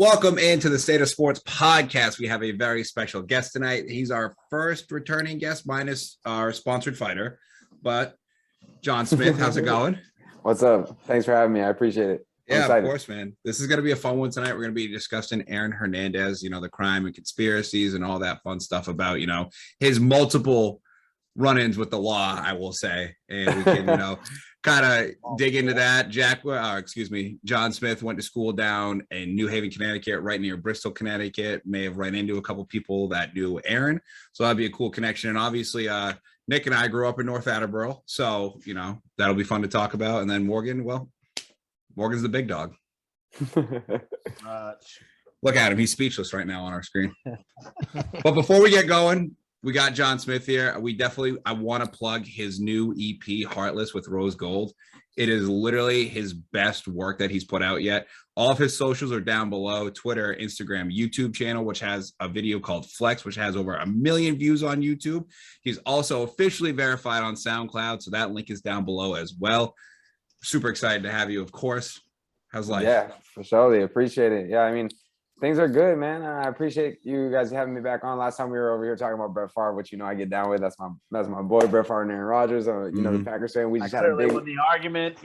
Welcome into the State of Sports podcast. We have a very special guest tonight. He's our first returning guest, minus our sponsored fighter. But John Smith, how's it going? What's up? Thanks for having me. I appreciate it. Yeah, of course, man. This is going to be a fun one tonight. We're going to be discussing Aaron Hernandez, the crime and conspiracies and all that fun stuff about, his multiple run-ins with the law, I will say. And we can, kind of dig into that. John Smith went to school down in New Haven, Connecticut, right near Bristol, Connecticut. May have run into a couple people that knew Aaron. So that'd be a cool connection. And obviously, Nick and I grew up in North Attleboro. So, that'll be fun to talk about. And then Morgan's the big dog. Look at him. He's speechless right now on our screen. But before we get going, we got John Smith here. I want to plug his new EP, Heartless with Rose Gold. It is literally his best work that he's put out yet. All of his socials are down below: Twitter, Instagram, YouTube channel, which has a video called Flex, which has over 1 million views on YouTube. He's also officially verified on SoundCloud, so that link is down below as well. Super excited to have you, of course. How's life? Yeah, for sure. Appreciate it. Yeah, I mean, things are good, man. I appreciate you guys having me back on. Last time we were over here talking about Brett Favre, which I get down with. That's my boy, Brett Favre and Aaron Rodgers. The Packers fan. We just had a big won the argument.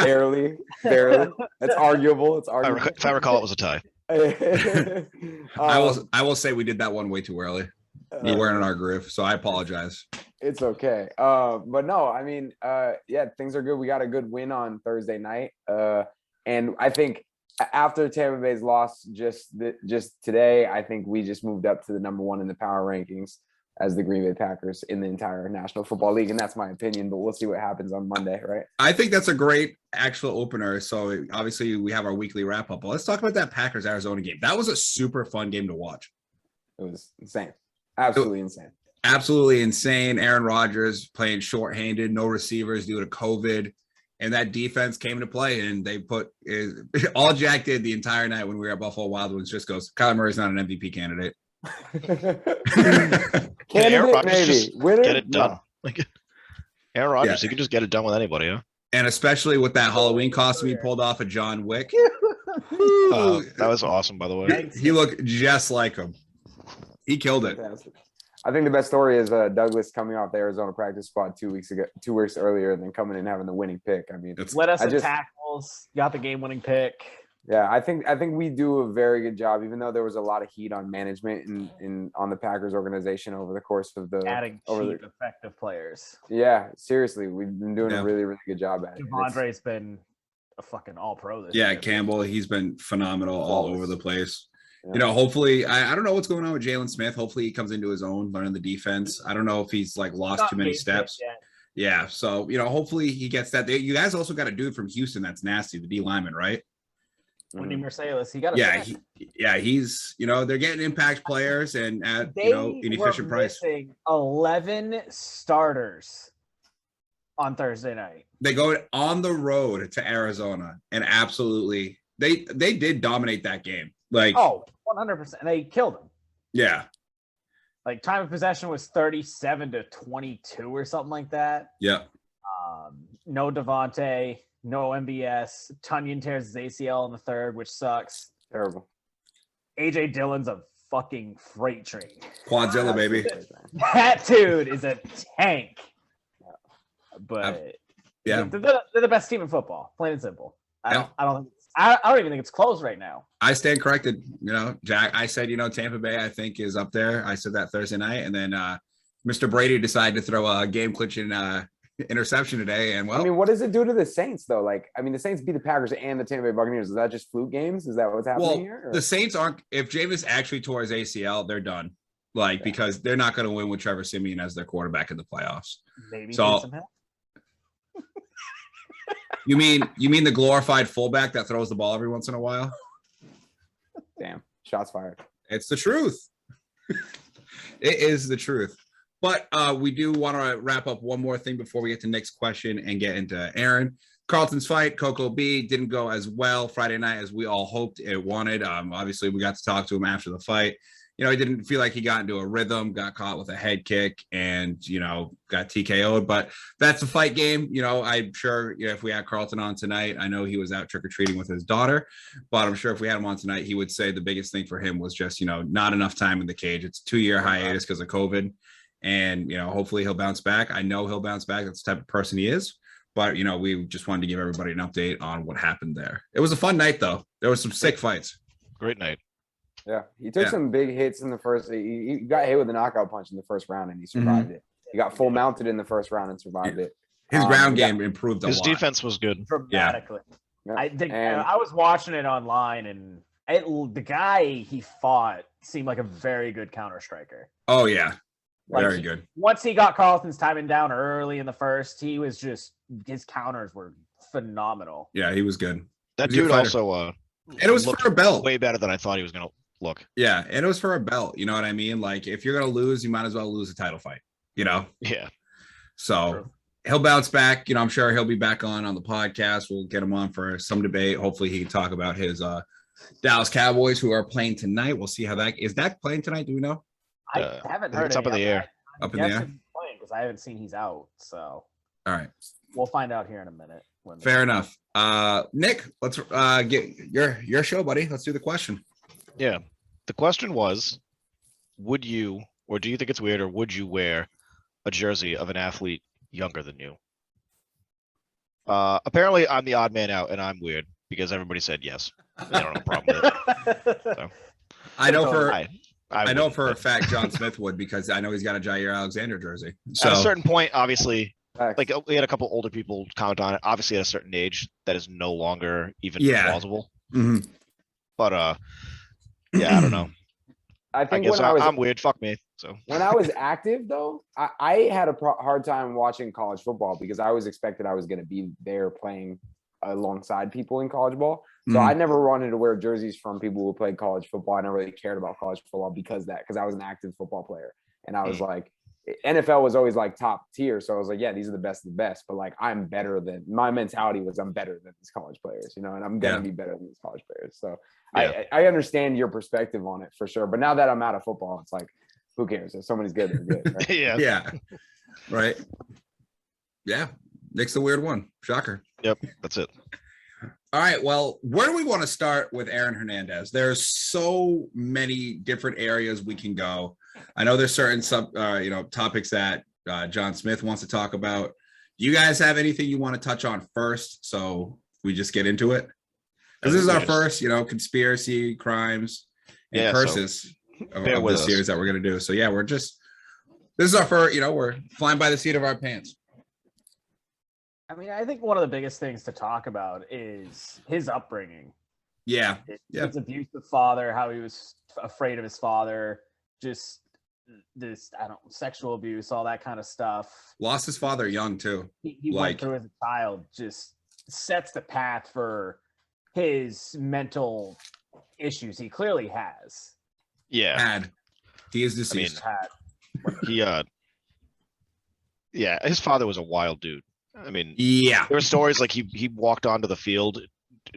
barely. It's arguable. If I recall, it was a tie. I will say we did that one way too early. We weren't in our groove, so I apologize. It's okay. But no, I mean, things are good. We got a good win on Thursday night, and I think after Tampa Bay's loss just today, I think we just moved up to the number one in the power rankings as the Green Bay Packers in the entire National Football League. And that's my opinion, but we'll see what happens on Monday, right? I think that's a great actual opener. So obviously we have our weekly wrap up, but let's talk about that Packers-Arizona game. That was a super fun game to watch. It was insane. Absolutely insane. Absolutely insane. Aaron Rodgers playing shorthanded, no receivers due to COVID. And that defense came into play, and they all Jack did the entire night when we were at Buffalo Wild Wings just goes, Kyler Murray's not an MVP candidate. Candidate, maybe. Winner? Get it done. No. Aaron Rodgers, you can just get it done with anybody, huh? And especially with that Halloween costume he pulled off of John Wick. That was awesome, by the way. He looked just like him. He killed it. Fantastic. I think the best story is Douglas coming off the Arizona practice squad 2 weeks earlier, and then coming in and having the winning pick. I mean, led us in tackles, got the game-winning pick. Yeah, I think we do a very good job, even though there was a lot of heat on management and on the Packers organization over the course of the adding cheap, effective players. Yeah, seriously, we've been doing a really, really good job at it. Devondre's been a fucking all-pro this year. Yeah, Campbell, he's been phenomenal all over the place. Yeah. Hopefully, I don't know what's going on with Jalen Smith. Hopefully he comes into his own, learning the defense. I don't know if he's lost too many steps. Yeah. So, hopefully he gets that. You guys also got a dude from Houston that's nasty, the D lineman, right? Wendy Marsalis. He got he's, they're getting impact players and at, inefficient price. 11 starters on Thursday night. They go on the road to Arizona and absolutely, they did dominate that game. 100%. They killed him. Yeah. Time of possession was 37-22 or something like that. Yeah. No Devontae, no MBS. Tunyon tears his ACL in the third, which sucks. Terrible. AJ Dillon's a fucking freight train. Quadzilla, baby. That dude is a tank. But they're the best team in football, plain and simple. I don't even think it's close right now. I stand corrected. Jack, I said, Tampa Bay, I think, is up there. I said that Thursday night. And then Mr. Brady decided to throw a game-clinching interception today. And, what does it do to the Saints, though? The Saints beat the Packers and the Tampa Bay Buccaneers. Is that just fluke games? Is that what's happening here? Or? The Saints aren't – if Jameis actually tore his ACL, they're done. Because they're not going to win with Trevor Siemian as their quarterback in the playoffs. Maybe some help. You mean the glorified fullback that throws the ball every once in a while? Damn, shots fired. It's the truth. It is the truth. But we do want to wrap up one more thing before we get to Nick's question and get into Aaron. Carlton's fight, Coco B, didn't go as well Friday night as we all hoped it wanted. Obviously, we got to talk to him after the fight. he didn't feel like he got into a rhythm, got caught with a head kick, and got TKO'd. But that's a fight game. I'm sure if we had Carlton on tonight, I know he was out trick-or-treating with his daughter, but I'm sure if we had him on tonight, he would say the biggest thing for him was just not enough time in the cage. It's a 2-year hiatus because of COVID, and hopefully he'll bounce back. I know he'll bounce back. That's the type of person he is. But we just wanted to give everybody an update on what happened there. It was a fun night, though. There was some sick fights. Great night. Yeah, he took some big hits in the first. He got hit with a knockout punch in the first round, and he survived it. He got full mounted in the first round and survived it. His ground game improved a lot. His defense was good. Dramatically. Yeah. I was watching it online, and the guy he fought seemed like a very good counter striker. Oh, yeah. Very good. Once he got Carlton's timing down early in the first, he was his counters were phenomenal. Yeah, he was good. That dude also and it was for a belt. Way better than I thought he was going to look. Yeah, and it was for a belt. You know what I mean? Like, if you're going to lose, you might as well lose a title fight, Yeah. So True. He'll bounce back. I'm sure he'll be back on the podcast. We'll get him on for some debate. Hopefully he can talk about his Dallas Cowboys who are playing tonight. We'll see how that is. Dak playing tonight? Do we know? I haven't heard it's up in the air. Up in the air? Because I haven't seen he's out. So all right. We'll find out here in a minute. Fair enough. Nick, let's get your show, buddy. Let's do the question. Yeah. The question was, would you, or do you think it's weird, or would you wear a jersey of an athlete younger than you? Apparently I'm the odd man out, and I'm weird because everybody said yes. They don't have a problem with it. So. I know for I know for a fact John Smith would, because I know he's got a Jair Alexander jersey. So at a certain point, obviously, like we had a couple older people comment on it. Obviously, at a certain age, that is no longer even plausible. Mm-hmm. But yeah, I don't know. I think guess I'm weird. Fuck me. So when I was active, though, I had a hard time watching college football because I always expected I was going to be there playing alongside people in college ball. So I never wanted to wear jerseys from people who played college football. I never really cared about college football because I was an active football player. And I was like, NFL was always like top tier. So I was like, yeah, these are the best of the best. But like, my mentality was I'm better than these college players, and I'm going to be better than these college players. So I understand your perspective on it for sure. But now that I'm out of football, it's like, who cares? If somebody's good, they're good. Right? Yeah. Right. Yeah. Nick's the weird one. Shocker. Yep. That's it. All right. Well, where do we want to start with Aaron Hernandez? There's so many different areas we can go. I know there's certain topics that John Smith wants to talk about. Do you guys have anything you want to touch on first? So we just get into it. Because this is our first, conspiracy, crimes, and curses of the series that we're going to do. So yeah, this is our first, we're flying by the seat of our pants. I mean, I think one of the biggest things to talk about is his upbringing. Yeah. His abusive father, how he was afraid of his father, just this, sexual abuse, all that kind of stuff. Lost his father young too. He went through as a child, just sets the path for his mental issues he clearly has. Yeah. He is deceased. His father was a wild dude. I mean, there were stories like he walked onto the field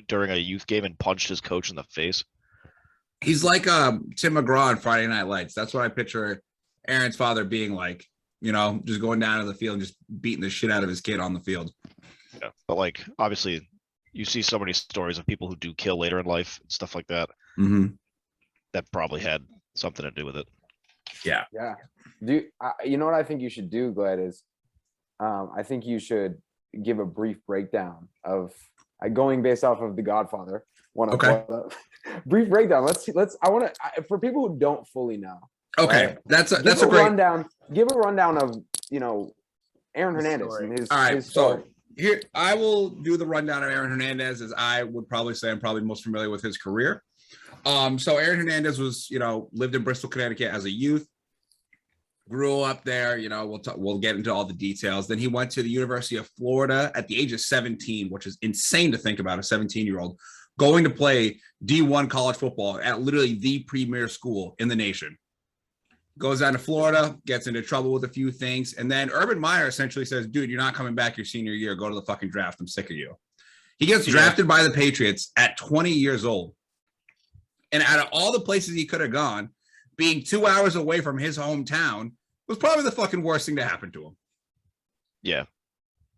during a youth game and punched his coach in the face. He's like Tim McGraw on Friday Night Lights. That's what I picture Aaron's father being like, just going down to the field and just beating the shit out of his kid on the field. Yeah. But like, obviously, you see so many stories of people who do kill later in life and stuff like that. Mm-hmm. That probably had something to do with it. Yeah. Yeah. You know what I think you should do, Glad, is I think you should give a brief breakdown of going based off of The Godfather. Brief breakdown. I want to, for people who don't fully know. Okay. Right? That's a great rundown. Give a rundown of, Aaron Hernandez and his story. So here, I will do the rundown of Aaron Hernandez, as I would probably say I'm probably most familiar with his career. So Aaron Hernandez was, lived in Bristol, Connecticut as a youth. Grew up there, we'll get into all the details. Then he went to the University of Florida at the age of 17, which is insane to think about, a 17-year-old going to play D1 college football at literally the premier school in the nation. Goes down to Florida, gets into trouble with a few things. And then Urban Meyer essentially says, dude, you're not coming back your senior year. Go to the fucking draft. I'm sick of you. He gets drafted by the Patriots at 20 years old. And out of all the places he could have gone, being 2 hours away from his hometown was probably the fucking worst thing to happen to him. Yeah.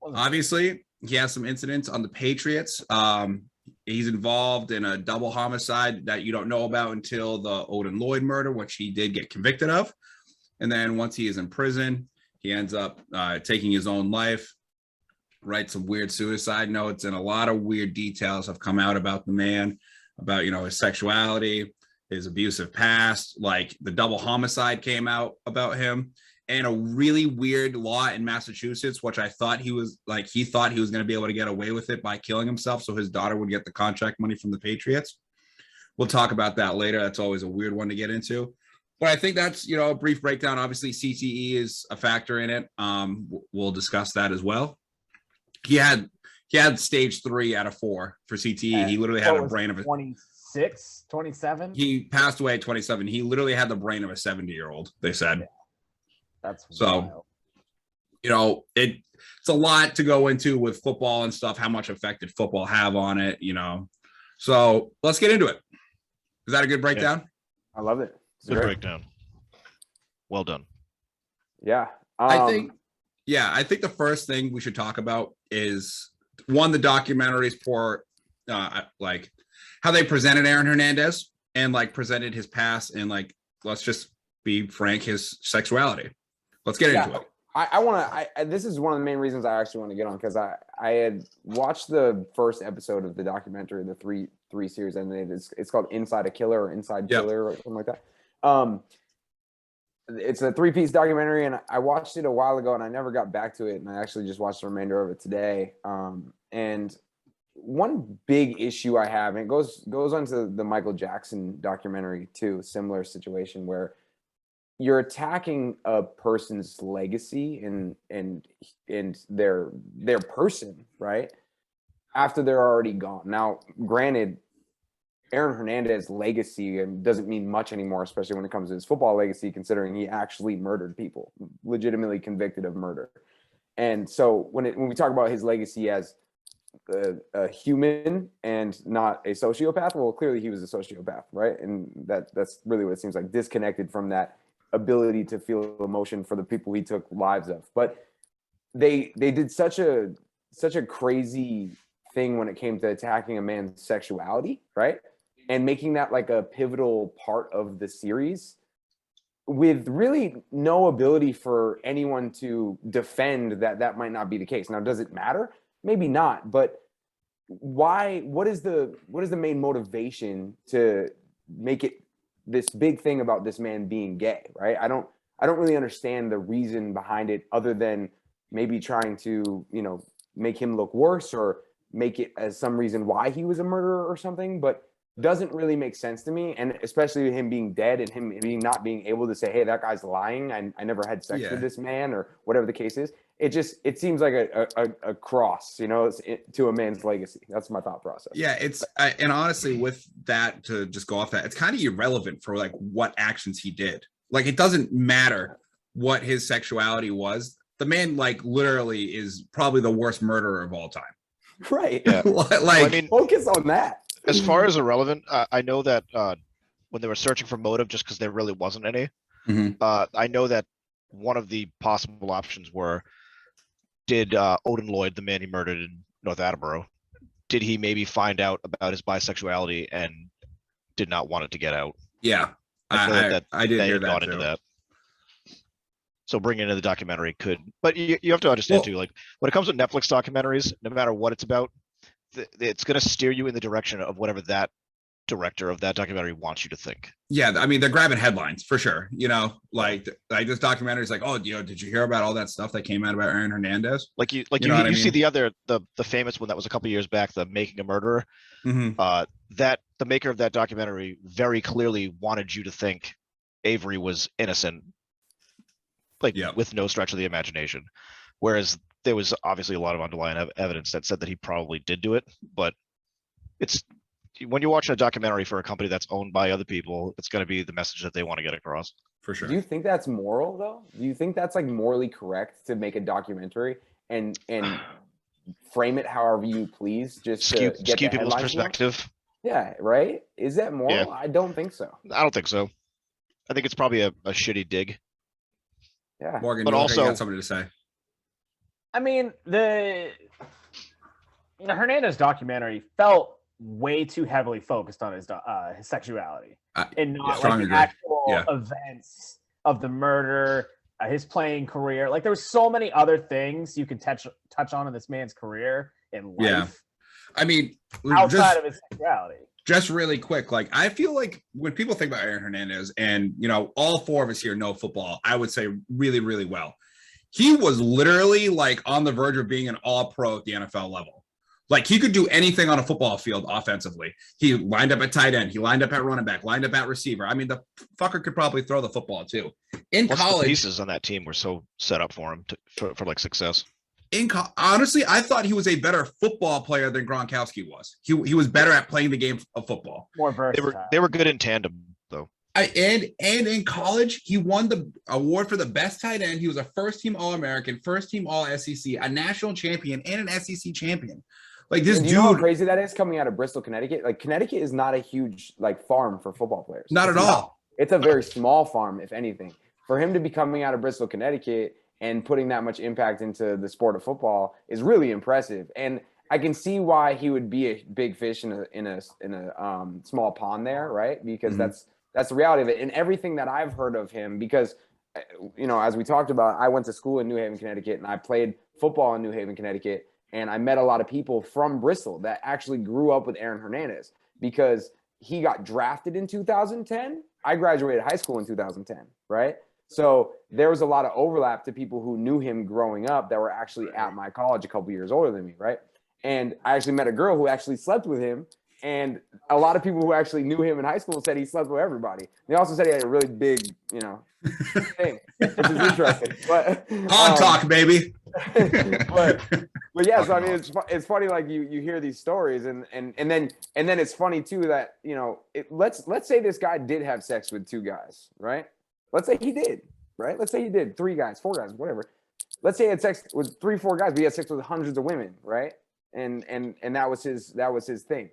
Obviously, he has some incidents on the Patriots. He's involved in a double homicide that you don't know about until the Odin Lloyd murder, which he did get convicted of. And then once he is in prison, he ends up taking his own life, writes some weird suicide notes, and a lot of weird details have come out about the man, about, you know, his sexuality, his abusive past. Like the double homicide came out about him, and a really weird law in Massachusetts, which I thought he thought he was going to be able to get away with it by killing himself so his daughter would get the contract money from the Patriots. We'll talk about that later. That's always a weird one to get into. But I think that's, you know, a brief breakdown. Obviously, CTE is a factor in it. We'll discuss that as well. He had stage 3 out of 4 for CTE. He literally had a brain of a 26, 27. He passed away at 27. He literally had the brain of a 70-year-old, they said. Yeah. That's so wild. You know, it's a lot to go into with football and stuff, how much effect did football have on it, you know. So let's get into it. Is that a good breakdown? I love it. Good breakdown. Well done. Yeah. I think the first thing we should talk about is one, the documentaries for like how they presented Aaron Hernandez and like presented his past and like, let's just be frank, his sexuality. Let's get into it. I want to. This is one of the main reasons I actually want to get on, because I had watched the first episode of the documentary, the three series, and it's called Inside a Killer or Inside Killer or something like that. It's a 3-piece documentary, and I watched it a while ago, and I never got back to it, and I actually just watched the remainder of it today. And one big issue I have, and it goes on to the Michael Jackson documentary too, similar situation where you're attacking a person's legacy and their person, right? After they're already gone. Now, granted, Aaron Hernandez's legacy doesn't mean much anymore, especially when it comes to his football legacy, considering he actually murdered people, legitimately convicted of murder. And so when we talk about his legacy as a human and not a sociopath, well, clearly he was a sociopath, right? And that's really what it seems like, disconnected from that ability to feel emotion for the people he took lives of. But they did such a crazy thing when it came to attacking a man's sexuality, right? And making that like a pivotal part of the series, with really no ability for anyone to defend that might not be the case. Now, does it matter? Maybe not, but why? What is the main motivation to make it this big thing about this man being gay, right? I don't really understand the reason behind it, other than maybe trying to, you know, make him look worse or make it as some reason why he was a murderer or something, but doesn't really make sense to me. And especially him being dead and him not being able to say, hey, that guy's lying, I never had sex with this man, or whatever the case is. It seems like a cross, you know, to a man's legacy. That's my thought process. Yeah, and honestly, with that, to just go off that, it's kind of irrelevant for like what actions he did. Like, it doesn't matter what his sexuality was. The man, like, literally is probably the worst murderer of all time. Right. Yeah. Like, I mean, focus on that. As far as irrelevant, I know that when they were searching for motive, just because there really wasn't any, I know that one of the possible options were, did Odin Lloyd, the man he murdered in North Attleboro, did he maybe find out about his bisexuality and did not want it to get out? Yeah, I did hear that into that. So bringing into the documentary could, but you have to understand too, like when it comes to Netflix documentaries, no matter what it's about, it's going to steer you in the direction of whatever that director of that documentary wants you to think. Yeah, I mean, they're grabbing headlines for sure. You know, like this documentary is like, oh, you know, did you hear about all that stuff that came out about Aaron Hernandez? Like you know see the famous one that was a couple years back, the Making a Murderer. That the maker of that documentary very clearly wanted you to think Avery was innocent, like with no stretch of the imagination. Whereas there was obviously a lot of underlying evidence that said that he probably did do it. But it's, when you're watching a documentary for a company that's owned by other people, it's going to be the message that they want to get across. For sure. Do you think that's moral though? Do you think that's like morally to make a documentary and frame it however you please, just skew to get people's perspective? Yeah, right. Is that moral? Yeah. I don't think so. I don't think so. I think it's probably a shitty dig. Yeah. Morgan, But you also- got something to say. I mean, the Hernandez documentary felt way too heavily focused on his sexuality and not strong like the agree. actual Yeah. events of the murder, his playing career. Like there was so many other things you can touch on in this man's career and life. Yeah. I mean, outside of his sexuality. Just really quick, like I feel like when people think about Aaron Hernandez, and all four of us here know football, I would say really, really well. He was literally like on the verge of being an all-pro at the NFL level. Like he could do anything on a football field offensively. He lined up at tight end. He lined up at running back, lined up at receiver. I mean, the fucker could probably throw the football too. In Plus college, the pieces on that team were so set up for him for like success. Honestly, I thought he was a better football player than Gronkowski was. He was better at playing the game of football. More versatile. They were good in tandem though. And in college, he won the award for the best tight end. He was a first-team All-American, first-team All-SEC, a national champion, and an SEC champion. Like this dude, you know how crazy that is coming out of Bristol, Connecticut. Like Connecticut is not a huge farm for football players. Not at all. It's a very small farm, if anything. For him to be coming out of Bristol, Connecticut, and putting that much impact into the sport of football is really impressive. And I can see why he would be a big fish in a small pond there, right? Because that's the reality of it. And everything that I've heard of him, because as we talked about, I went to school in New Haven, Connecticut, and I played football in New Haven, Connecticut. And I met a lot of people from Bristol that actually grew up with Aaron Hernandez because he got drafted in 2010. I graduated high school in 2010, right? So there was a lot of overlap to people who knew him growing up that were actually at my college a couple years older than me, right? And I actually met a girl who actually slept with him. And a lot of people who actually knew him in high school said he slept with everybody. They also said he had a really big, thing, which is interesting. But talk, baby. but yeah, so I mean, it's funny. Like you hear these stories, and then it's funny too that let's say this guy did have sex with two guys, right? Let's say he did, right? Let's say he did 3 guys, 4 guys, whatever. Let's say he had sex with 3, 4 guys, but he had sex with hundreds of women, right? And that was his thing.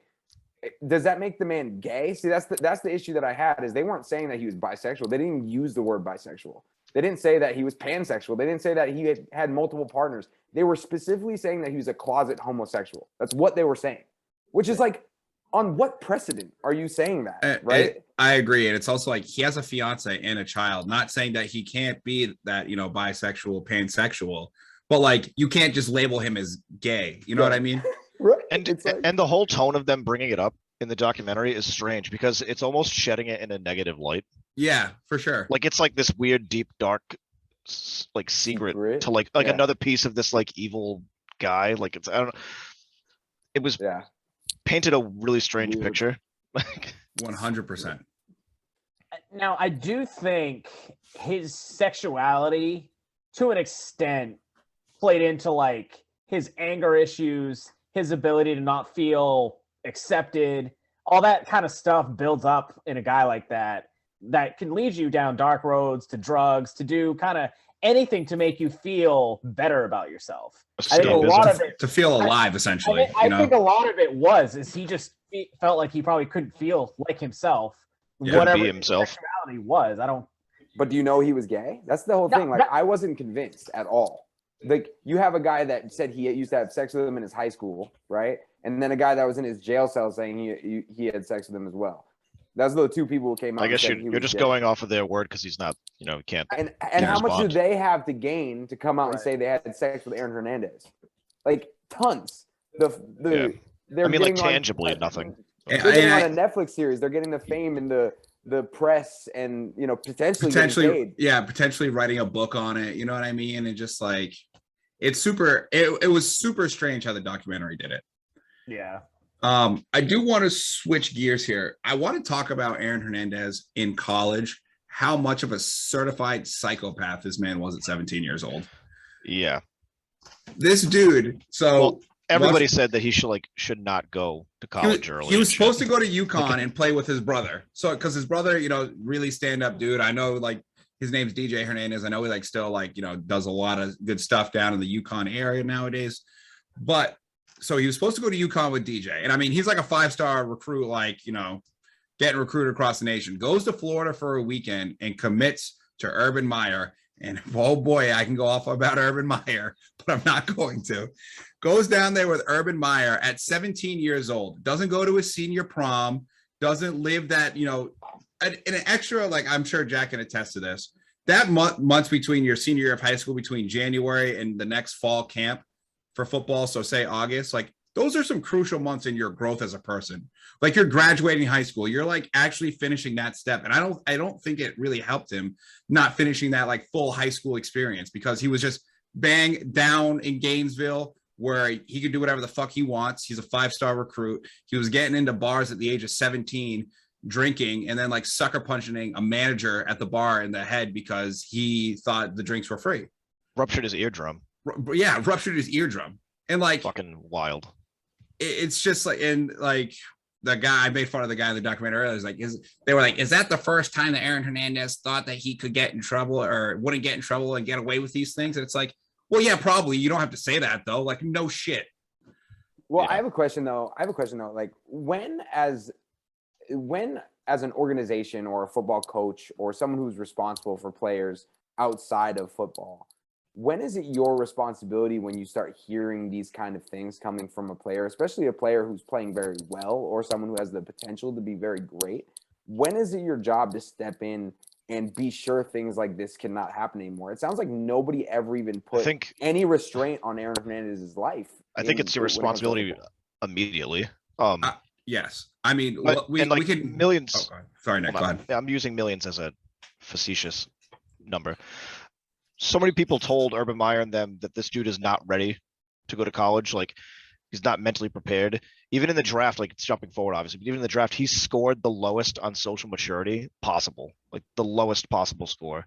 Does that make the man gay? See, that's the issue that I had is they weren't saying that he was bisexual. They didn't even use the word bisexual. They didn't say that he was pansexual. They didn't say that he had multiple partners. They were specifically saying that he was a closet homosexual. That's what they were saying, which is like, on what precedent are you saying that, right? I agree. And it's also like he has a fiance and a child, not saying that he can't be that, bisexual, pansexual, but like you can't just label him as gay. You know what I mean? Right. And the whole tone of them bringing it up in the documentary is strange because it's almost shedding it in a negative light. Yeah, for sure. Like it's like this weird, deep, dark, like secret to like another piece of this like evil guy. Like I don't know. It was painted a really strange picture. 100%. Now, I do think his sexuality, to an extent, played into like his anger issues, his ability to not feel accepted, all that kind of stuff builds up in a guy like that can lead you down dark roads, to drugs, to do kind of anything to make you feel better about yourself. I think a lot of it to feel alive, essentially. I think a lot of it is he just felt like he probably couldn't feel like himself. Whatever be himself. His sexuality was. But do you know he was gay? That's the whole thing. Like I wasn't convinced at all. Like you have a guy that said he used to have sex with him in his high school, right? And then a guy that was in his jail cell saying he had sex with him as well. Those are the 2 people who came out. I guess you're just going off of their word because he's not, he can't. And how much do they have to gain to come out and say they had sex with Aaron Hernandez? Like tons. They're like tangibly nothing. They're getting on a Netflix series. They're getting the fame and the press and potentially writing a book on it. You know what I mean? And just like it was super strange how the documentary did it. Yeah. I do want to switch gears here. I want to talk about Aaron Hernandez in college, how much of a certified psychopath this man was at 17 years old. Yeah. This dude, everybody said that he should not go to college early. He was supposed to go to UConn and play with his brother. So because his brother, really stand-up dude. I know his name's DJ Hernandez. I know he still does a lot of good stuff down in the UConn area nowadays. But so he was supposed to go to UConn with DJ. And I mean, he's like a 5-star recruit, getting recruited across the nation, goes to Florida for a weekend and commits to Urban Meyer. And oh boy, I can go off about Urban Meyer, but I'm not going to. Goes down there with Urban Meyer at 17 years old, doesn't go to his senior prom, doesn't live that, you know, an extra, like I'm sure Jack can attest to this, that months between your senior year of high school, between January and the next fall camp for football, so say August, like those are some crucial months in your growth as a person. Like you're graduating high school, you're like actually finishing that step. And I don't think it really helped him not finishing that like full high school experience, because he was just bang down in Gainesville where he could do whatever the fuck he wants. He's a 5-star recruit. He was getting into bars at the age of 17, drinking, and then like sucker punching a manager at the bar in the head because he thought the drinks were free. Ruptured his eardrum. Yeah, ruptured his eardrum. And like fucking wild. It's just like, and like the guy, I made fun of the guy in the documentary earlier. Is like, they were like, is that the first time that Aaron Hernandez thought that he could get in trouble or wouldn't get in trouble and get away with these things? And it's like, well, yeah, probably. You don't have to say that though. Like, no shit. Well, yeah. I have a question though. Like, when as an organization or a football coach or someone who's responsible for players outside of football, when is it your responsibility when you start hearing these kind of things coming from a player, especially a player who's playing very well or someone who has the potential to be very great? When is it your job to step in and be sure things like this cannot happen anymore? It sounds like nobody ever even put any restraint on Aaron Hernandez's life. I think it's your responsibility immediately. Yes. I mean, we can millions. Oh, sorry, Nick, go ahead. I'm using millions as a facetious number. So many people told Urban Meyer and them that this dude is not ready to go to college. Like, he's not mentally prepared. Even in the draft, like, it's jumping forward, obviously, but even in the draft, he scored the lowest on social maturity possible, like the lowest possible score.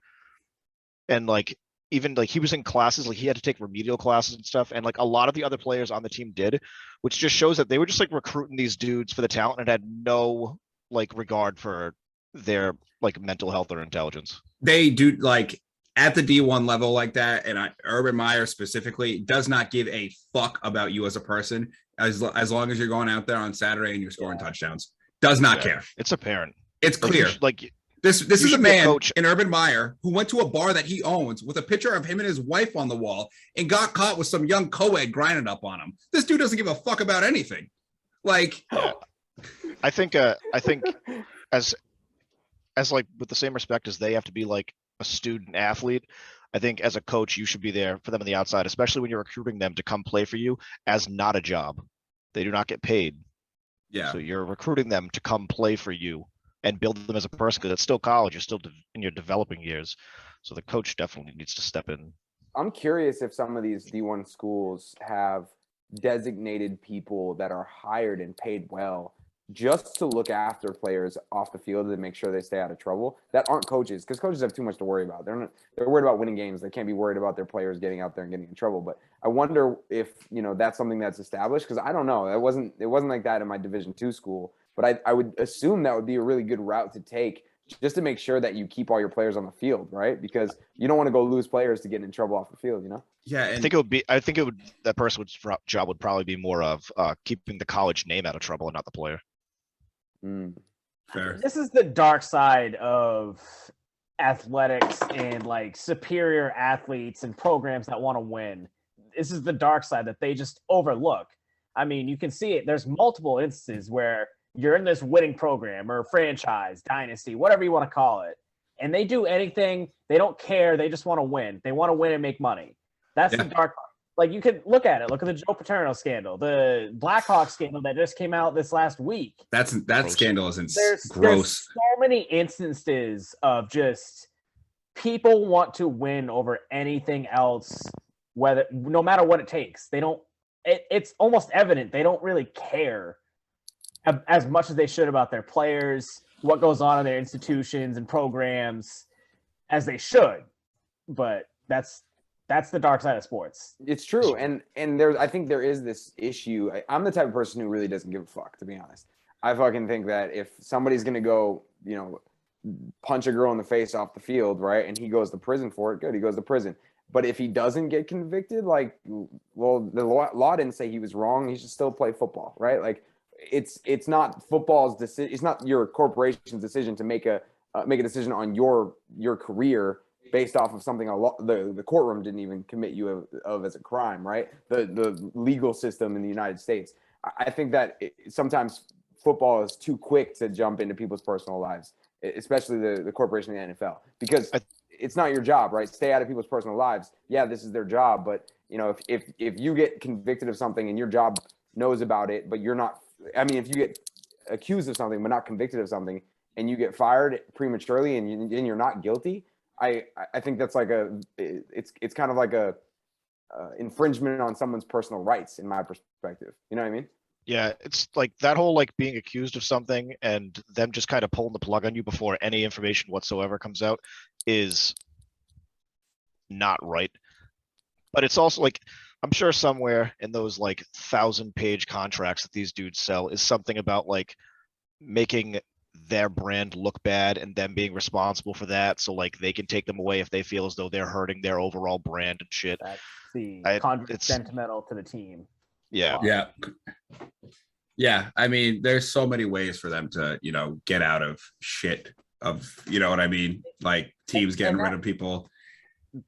And like, even like he was in classes, like he had to take remedial classes and stuff. And like a lot of the other players on the team did, which just shows that they were just like recruiting these dudes for the talent and had no like regard for their like mental health or intelligence. They do, like, at the D1 level like that, and Urban Meyer specifically does not give a fuck about you as a person as long as you're going out there on Saturday and you're scoring touchdowns. Does not care. It's apparent. It's clear. This is a man in Urban Meyer who went to a bar that he owns with a picture of him and his wife on the wall and got caught with some young co-ed grinding up on him. This dude doesn't give a fuck about anything. Like, I think as like with the same respect as they have to be like a student athlete, I think as a coach, you should be there for them on the outside, especially when you're recruiting them to come play for you as not a job. They do not get paid. Yeah. So you're recruiting them to come play for you and build them as a person, because it's still college. You're still in your developing years. So the coach definitely needs to step in. I'm curious if some of these D1 schools have designated people that are hired and paid well just to look after players off the field and make sure they stay out of trouble that aren't coaches, because coaches have too much to worry about. They're worried about winning games. They can't be worried about their players getting out there and getting in trouble. But I wonder if, you know, that's something that's established, because I don't know. It wasn't like that in my Division II school, but I would assume that would be a really good route to take just to make sure that you keep all your players on the field, right? Because you don't want to go lose players to get in trouble off the field, you know? Yeah. And that person's job would probably be more of keeping the college name out of trouble and not the player. Fair. This is the dark side of athletics and like superior athletes and programs that want to win. This is the dark side that they just overlook. I mean, you can see it. There's multiple instances where you're in this winning program or franchise, dynasty, whatever you want to call it, and they do anything. They don't care. They just want to win. They want to win and make money. That's the dark. Like, you could look at it. Look at the Joe Paterno scandal, the Blackhawks scandal that just came out this last week. That scandal is gross. There's so many instances of just people want to win over anything else, no matter what it takes. They don't. It's almost evident they don't really care as much as they should about their players, what goes on in their institutions and programs, as they should. But that's the dark side of sports. It's true. And I think there is this issue. I'm the type of person who really doesn't give a fuck, to be honest. I fucking think that if somebody's going to go, you know, punch a girl in the face off the field, right, and he goes to prison for it, good, he goes to prison. But if he doesn't get convicted, like, well, the law didn't say he was wrong. He should still play football, right? Like, it's not football's decision. It's not your corporation's decision to make a decision on your career based off of something the courtroom didn't even commit you of as a crime, right? The legal system in the United States. I think that sometimes football is too quick to jump into people's personal lives, especially the corporation in the NFL, because it's not your job, right? Stay out of people's personal lives. Yeah, this is their job, but you know, if you get convicted of something and your job knows about it, but you're not, I mean, if you get accused of something but not convicted of something and you get fired prematurely and you're not guilty, I think that's like it's kind of like a infringement on someone's personal rights in my perspective. You know what I mean? Yeah, it's like that whole like being accused of something and them just kind of pulling the plug on you before any information whatsoever comes out is not right. But it's also like, I'm sure somewhere in those like 1,000-page contracts that these dudes sell is something about like making their brand look bad and them being responsible for that. So like they can take them away if they feel as though they're hurting their overall brand and shit. That's the it's sentimental to the team. Yeah. Yeah. Yeah. I mean, there's so many ways for them to, you know, get out of shit of, you know what I mean? Like teams getting rid of people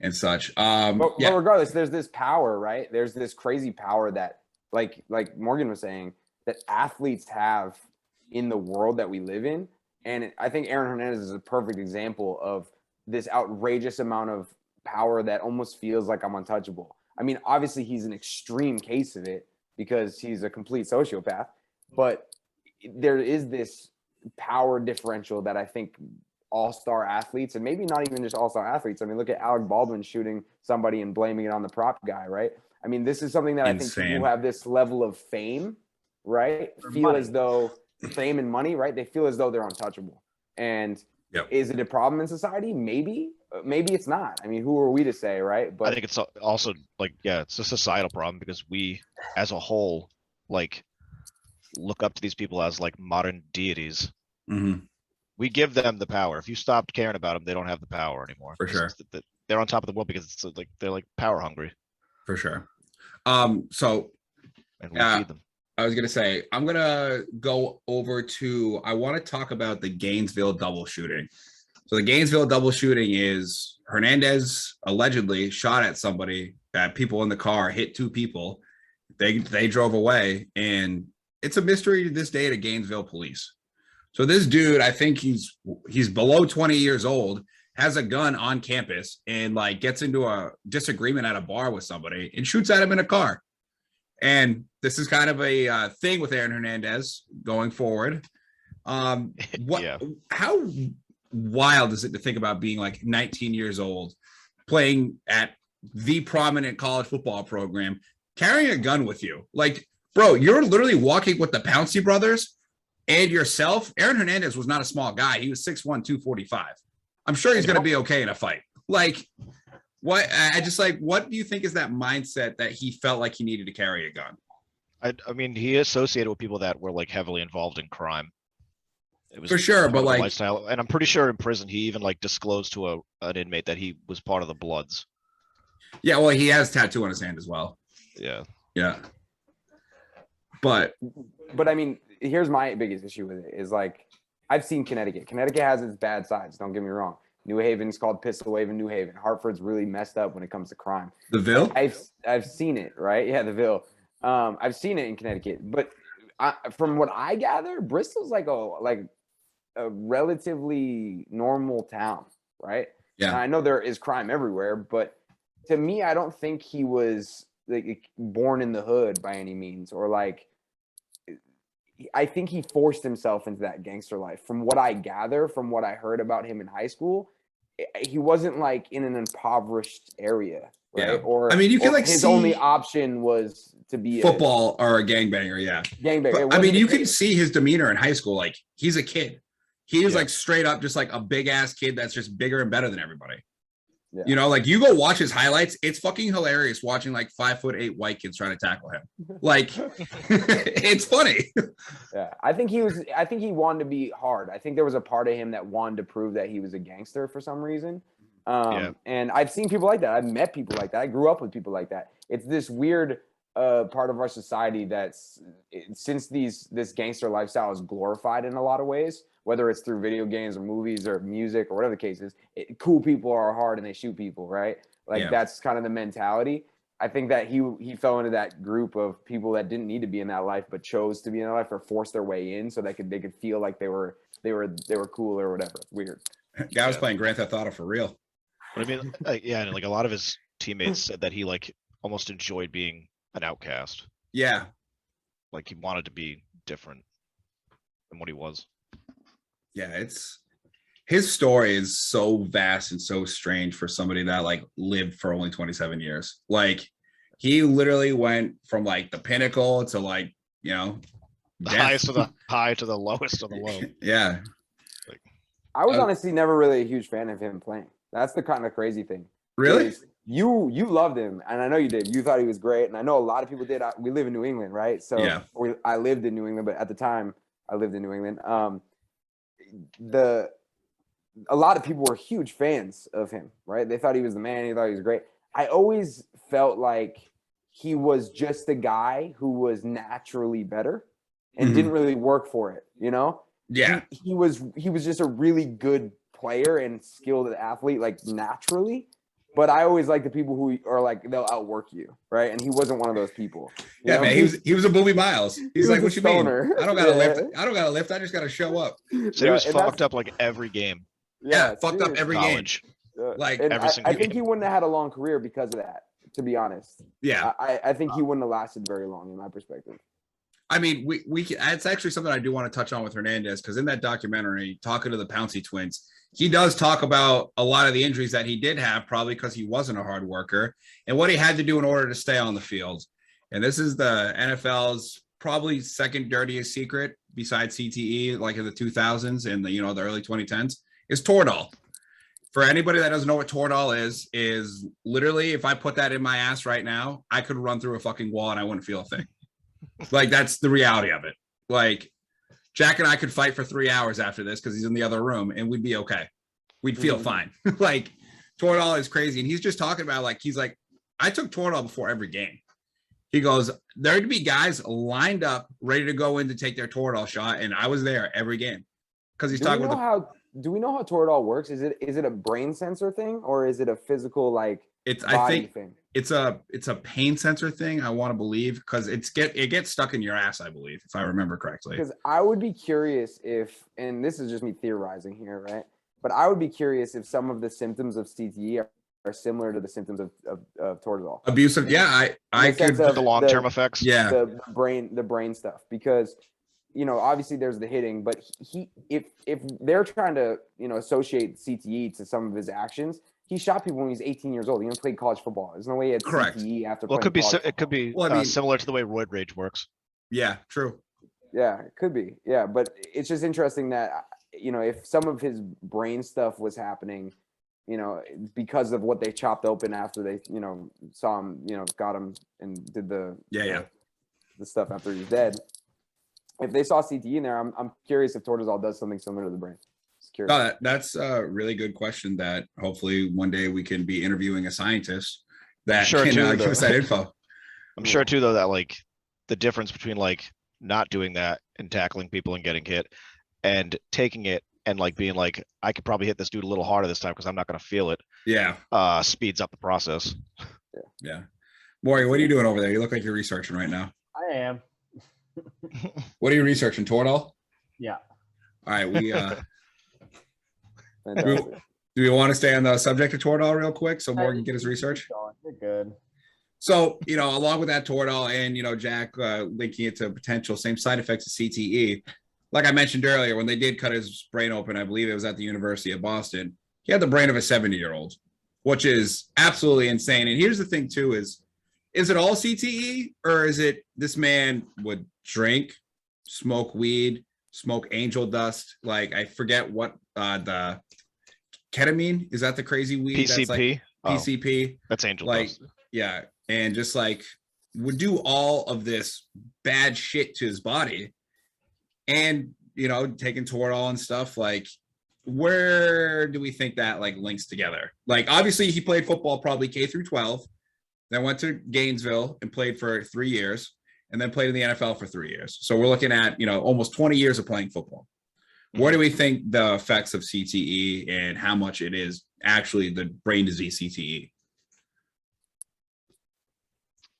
and such. But regardless, there's this power, right? There's this crazy power that like Morgan was saying that athletes have in the world that we live in. And I think Aaron Hernandez is a perfect example of this outrageous amount of power that almost feels like I'm untouchable. I mean, obviously he's an extreme case of it because he's a complete sociopath, but there is this power differential that I think all-star athletes, and maybe not even just all-star athletes. I mean, look at Alec Baldwin shooting somebody and blaming it on the prop guy, right? I mean, this is something that I think people who have this level of fame, right, feel as though fame and money, right? They feel as though they're untouchable. And is it a problem in society? Maybe. Maybe it's not. I mean, who are we to say, right? But I think it's also like, yeah, it's a societal problem because we as a whole like look up to these people as like modern deities. Mm-hmm. We give them the power. If you stopped caring about them, they don't have the power anymore. For sure. They're on top of the world because it's like they're like power hungry. For sure. And we feed them. I was gonna say I'm gonna go over to. I want to talk about the Gainesville double shooting. So the Gainesville double shooting is Hernandez allegedly shot at somebody, at people in the car, hit two people. They drove away, and it's a mystery to this day to Gainesville police. So this dude, I think he's below 20 years old, has a gun on campus, and like gets into a disagreement at a bar with somebody and shoots at him in a car. And this is kind of a thing with Aaron Hernandez going forward. How wild is it to think about being like 19 years old, playing at the prominent college football program, carrying a gun with you? Like, bro, you're literally walking with the Pouncey brothers and yourself. Aaron Hernandez was not a small guy. He was 6'1", 245. I'm sure he's going to be okay in a fight. Like, what do you think is that mindset that he felt like he needed to carry a gun? I mean, he associated with people that were like heavily involved in crime. It was for sure, but like lifestyle, and I'm pretty sure in prison he even like disclosed to an inmate that he was part of the Bloods. Yeah, well, he has a tattoo on his hand as well. Yeah. But I mean, here's my biggest issue with it is like I've seen Connecticut. Connecticut has its bad sides. Don't get me wrong. New Haven's called Pistol Wave in New Haven. Hartford's really messed up when it comes to crime. The Ville? I've seen it, right? Yeah, the Ville. I've seen it in Connecticut, but from what I gather, Bristol's like a relatively normal town, right? Yeah. And I know there is crime everywhere, but to me, I don't think he was like born in the hood by any means, or like I think he forced himself into that gangster life. From what I gather, from what I heard about him in high school, he wasn't like in an impoverished area, right? Yeah. Or I mean, you can like his see only option was to be football or a gangbanger. Yeah, gangbanger. I mean, you can see his demeanor in high school. Like he's a kid. He is like straight up just like a big ass kid that's just bigger and better than everybody. Yeah. You know, like you go watch his highlights. It's fucking hilarious watching like 5'8" white kids trying to tackle him. Like it's funny. Yeah, I think he wanted to be hard. I think there was a part of him that wanted to prove that he was a gangster for some reason. And I've seen people like that. I've met people like that. I grew up with people like that. It's this weird part of our society that's since this gangster lifestyle is glorified in a lot of ways, whether it's through video games or movies or music or whatever the case is. Cool people are hard and they shoot people, right? Like that's kind of the mentality. I think that he fell into that group of people that didn't need to be in that life but chose to be in that life or forced their way in so they could feel like they were cool or whatever. It's weird. Guy was playing Grand Theft Auto for real. But I mean, and like a lot of his teammates said that he like almost enjoyed being an outcast. Yeah. Like he wanted to be different than what he was. Yeah, his story is so vast and so strange for somebody that like lived for only 27 years. Like he literally went from like the pinnacle to like, you know, the highest of the high to the lowest of the low. Yeah. Like, I was honestly never really a huge fan of him playing. That's the kind of crazy thing. Really? You loved him, and I know you did. You thought he was great, and I know a lot of people did. We live in New England, right? So I lived in New England, but at the time I lived in New England. A lot of people were huge fans of him, right? They thought he was the man. He thought he was great. I always felt like he was just a guy who was naturally better and didn't really work for it, you know? Yeah. He was just a really good player and skilled athlete, like naturally. But I always like the people who are like, they'll outwork you, right? And he wasn't one of those people. Yeah, man, he was a Booby Miles. He's like, what you mean? I don't gotta lift. I don't gotta lift. I just gotta show up. So he was fucked up like every game. Yeah, fucked up every College. game. Like every single I think game. he wouldn't have had a long career because of that, to be honest. Yeah. I think he wouldn't have lasted very long in my perspective. I mean, it's actually something I do want to touch on with Hernandez, because in that documentary, talking to the Pouncey twins, he does talk about a lot of the injuries that he did have, probably because he wasn't a hard worker, and what he had to do in order to stay on the field. And this is the NFL's probably second dirtiest secret besides CTE, like in the 2000s and the early 2010s, is Toradol. For anybody that doesn't know what Toradol is literally, if I put that in my ass right now, I could run through a fucking wall and I wouldn't feel a thing. Like, that's the reality of it. Like, Jack and I could fight for 3 hours after this because he's in the other room and we'd be okay. We'd feel fine. Like, Toradol is crazy. And he's just talking about, like, he's like, I took Toradol before every game. He goes, there'd be guys lined up, ready to go in to take their Toradol shot, and I was there every game. Because he's talking about do we know how Toradol works? Is it a brain sensor thing or is it a physical it's body I think thing? It's a pain sensor thing, I want to believe, because it gets stuck in your ass, I believe, if I remember correctly. Because I would be curious if, and this is just me theorizing here, right? But I would be curious if some of the symptoms of CTE are similar to the symptoms of Toradol. Abusive, yeah, I could the long-term effects. Yeah, the brain stuff, because obviously there's the hitting, but if they're trying to associate CTE to some of his actions, he shot people when he was 18 years old. He even played college football. There's no way he had CTE after. Well, it could be Well, similar to the way roid rage works. Yeah, true. Yeah, it could be. Yeah, but it's just interesting that if some of his brain stuff was happening, because of what they chopped open after they saw him, got him and did the stuff after he was dead. If they saw CTE in there, I'm curious if Toradol does something similar to the brain. No, that's a really good question that hopefully one day we can be interviewing a scientist that can give us that info. I'm sure too, though, that like the difference between like not doing that and tackling people and getting hit and taking it and like being like, I could probably hit this dude a little harder this time because I'm not going to feel it. Yeah. Speeds up the process. Yeah. Maury, what are you doing over there? You look like you're researching right now. I am. What are you researching? Toradol? Yeah. All right. Do we want to stay on the subject of Toradol real quick so Morgan can get his research? You're good. So, along with that Toradol and, Jack linking it to potential same side effects of CTE, like I mentioned earlier, when they did cut his brain open, I believe it was at the University of Boston, he had the brain of a 70-year-old, which is absolutely insane. And here's the thing too, is it all CTE, or is it this man would drink, smoke weed, smoke angel dust? Like, I forget what the ketamine, is that the crazy weed? PCP. That's like PCP. That's angel dust. dust. Yeah. And just like would do all of this bad shit to his body and, taking Toradol and stuff. Like, where do we think that like links together? Like, obviously he played football probably K through 12. then went to Gainesville and played for 3 years, and then played in the NFL for 3 years. So we're looking at, almost 20 years of playing football. What do we think the effects of CTE and how much it is actually the brain disease CTE?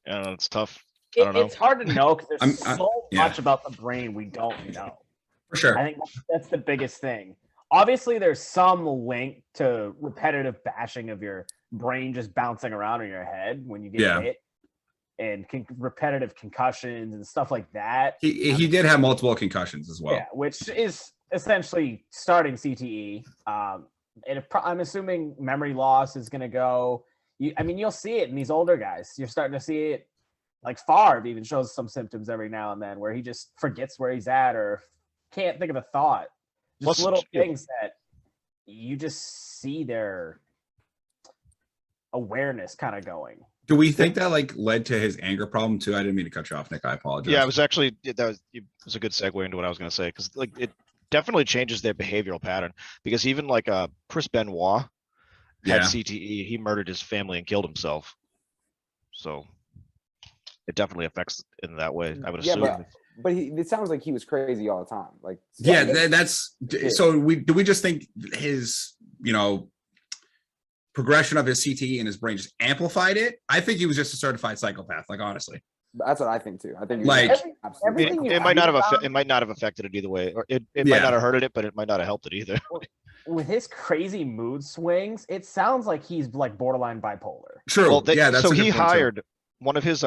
Yeah, it's tough. I don't know. It's hard to know because there's so yeah. much about the brain we don't know. For sure. I think that's the biggest thing. Obviously, there's some link to repetitive bashing of your brain just bouncing around in your head when you get hit, and repetitive concussions and stuff like that. He did have multiple concussions as well. Yeah, which is essentially starting CTE. And I'm assuming memory loss is going to go. You'll see it in these older guys. You're starting to see it. Like Favre even shows some symptoms every now and then where he just forgets where he's at or can't think of a thought. Just little things that you just see their awareness kind of going. Do we think that led to his anger problem too? I didn't mean to cut you off, Nick. I apologize. Yeah, it was actually it was a good segue into what I was going to say because it definitely changes their behavioral pattern because even Chris Benoit had CTE. He murdered his family and killed himself. So it definitely affects in that way. I would assume. But it sounds like he was crazy all the time. That's so. Do we just think his progression of his CTE in his brain just amplified it? I think he was just a certified psychopath. Honestly, that's what I think too. I think it might not have affected it either way, or it might not have hurted it, but it might not have helped it either. With his crazy mood swings, it sounds like he's borderline bipolar. True. Well, that's so he hired one of his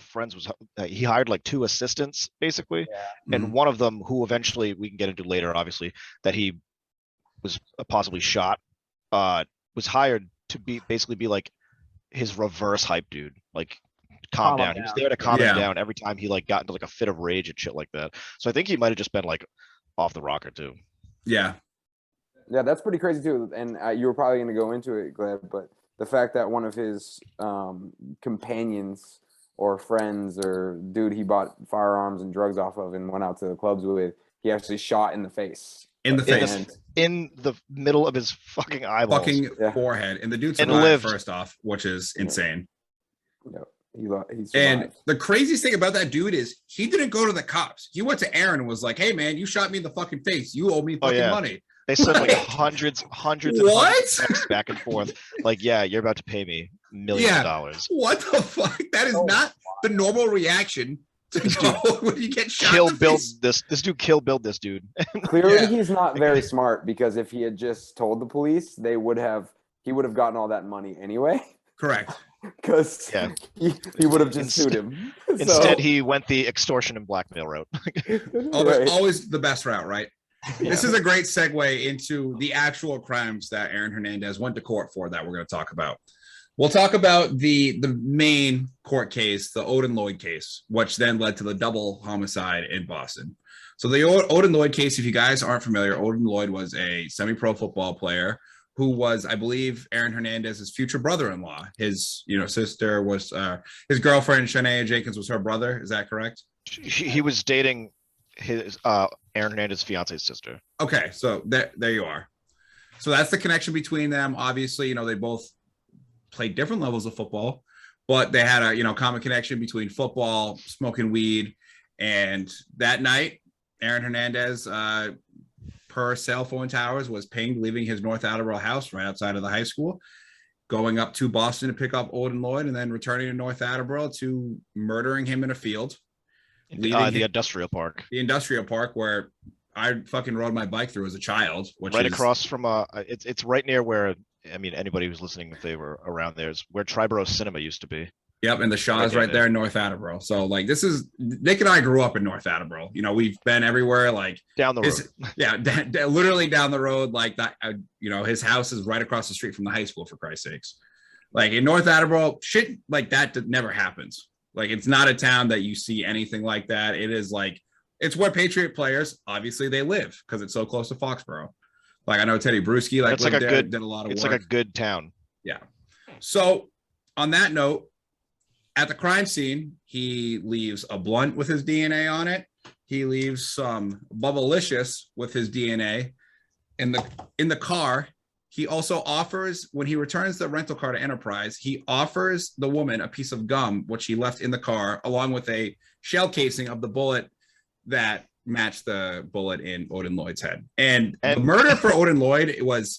friends was he hired 2 assistants basically, and one of them who eventually we can get into later, obviously, that he was possibly shot, was hired to be his reverse hype dude, calm down. He was there to calm him down every time he got into a fit of rage and shit like that. So I think he might have just been off the rocker too. Yeah, that's pretty crazy too. And you were probably going to go into it, Gleb, but the fact that one of his companions or friends or dude he bought firearms and drugs off of and went out to the clubs with, he actually shot in the face. In the middle of his fucking eyeballs. Fucking forehead. And the dude survived, first off, which is insane. He survived. And the craziest thing about that dude is he didn't go to the cops. He went to Aaron and was like, hey man, you shot me in the fucking face. You owe me fucking money. They sent hundreds and hundreds of texts back and forth. You're about to pay me millions of dollars. What the fuck? That is not the normal reaction to go when you get shot. This dude kill build this dude. Clearly he's not very smart because if he had just told the police, he would have gotten all that money anyway. Correct. Because he would have just sued him. Instead, he went the extortion and blackmail route. Always the best route, right? This is a great segue into the actual crimes that Aaron Hernandez went to court for that we're going to talk about. We'll talk about the main court case, the Odin Lloyd case, which then led to the double homicide in Boston. So the Odin Lloyd case, if you guys aren't familiar, Odin Lloyd was a semi-pro football player who was, I believe, Aaron Hernandez's future brother-in-law. His sister was his girlfriend, Shania Jenkins, was her brother. Is that correct? He was dating his Aaron Hernandez's fiance's sister. Okay, so there you are. So that's the connection between them. Obviously, they both played different levels of football, but they had a common connection between football, smoking weed, and that night, Aaron Hernandez, per cell phone towers, was pinged leaving his North Attleboro house right outside of the high school, going up to Boston to pick up Odin Lloyd, and then returning to North Attleboro to murdering him in a field. The industrial park. The industrial park where I fucking rode my bike through as a child. Which right is across from it's right near where, anybody who's listening, if they were around there, is where Triborough Cinema used to be. Yep, and the Shaw's right there in North Attleboro. So this is Nick and I grew up in North Attleboro. We've been everywhere. Down the road. Yeah, literally down the road. That. His house is right across the street from the high school. For Christ's sakes, in North Attleboro, shit like that never happens. It's not a town that you see anything like that. It is it's where Patriot players obviously they live because it's so close to Foxborough. I know Teddy Bruschi did a lot of work. It's a good town. Yeah. So on that note, at the crime scene, he leaves a blunt with his DNA on it. He leaves some Bubblicious with his DNA in the car he also offers, when he returns the rental car to Enterprise, he offers the woman a piece of gum, which he left in the car, along with a shell casing of the bullet that matched the bullet in Odin Lloyd's head. And the murder for Odin Lloyd,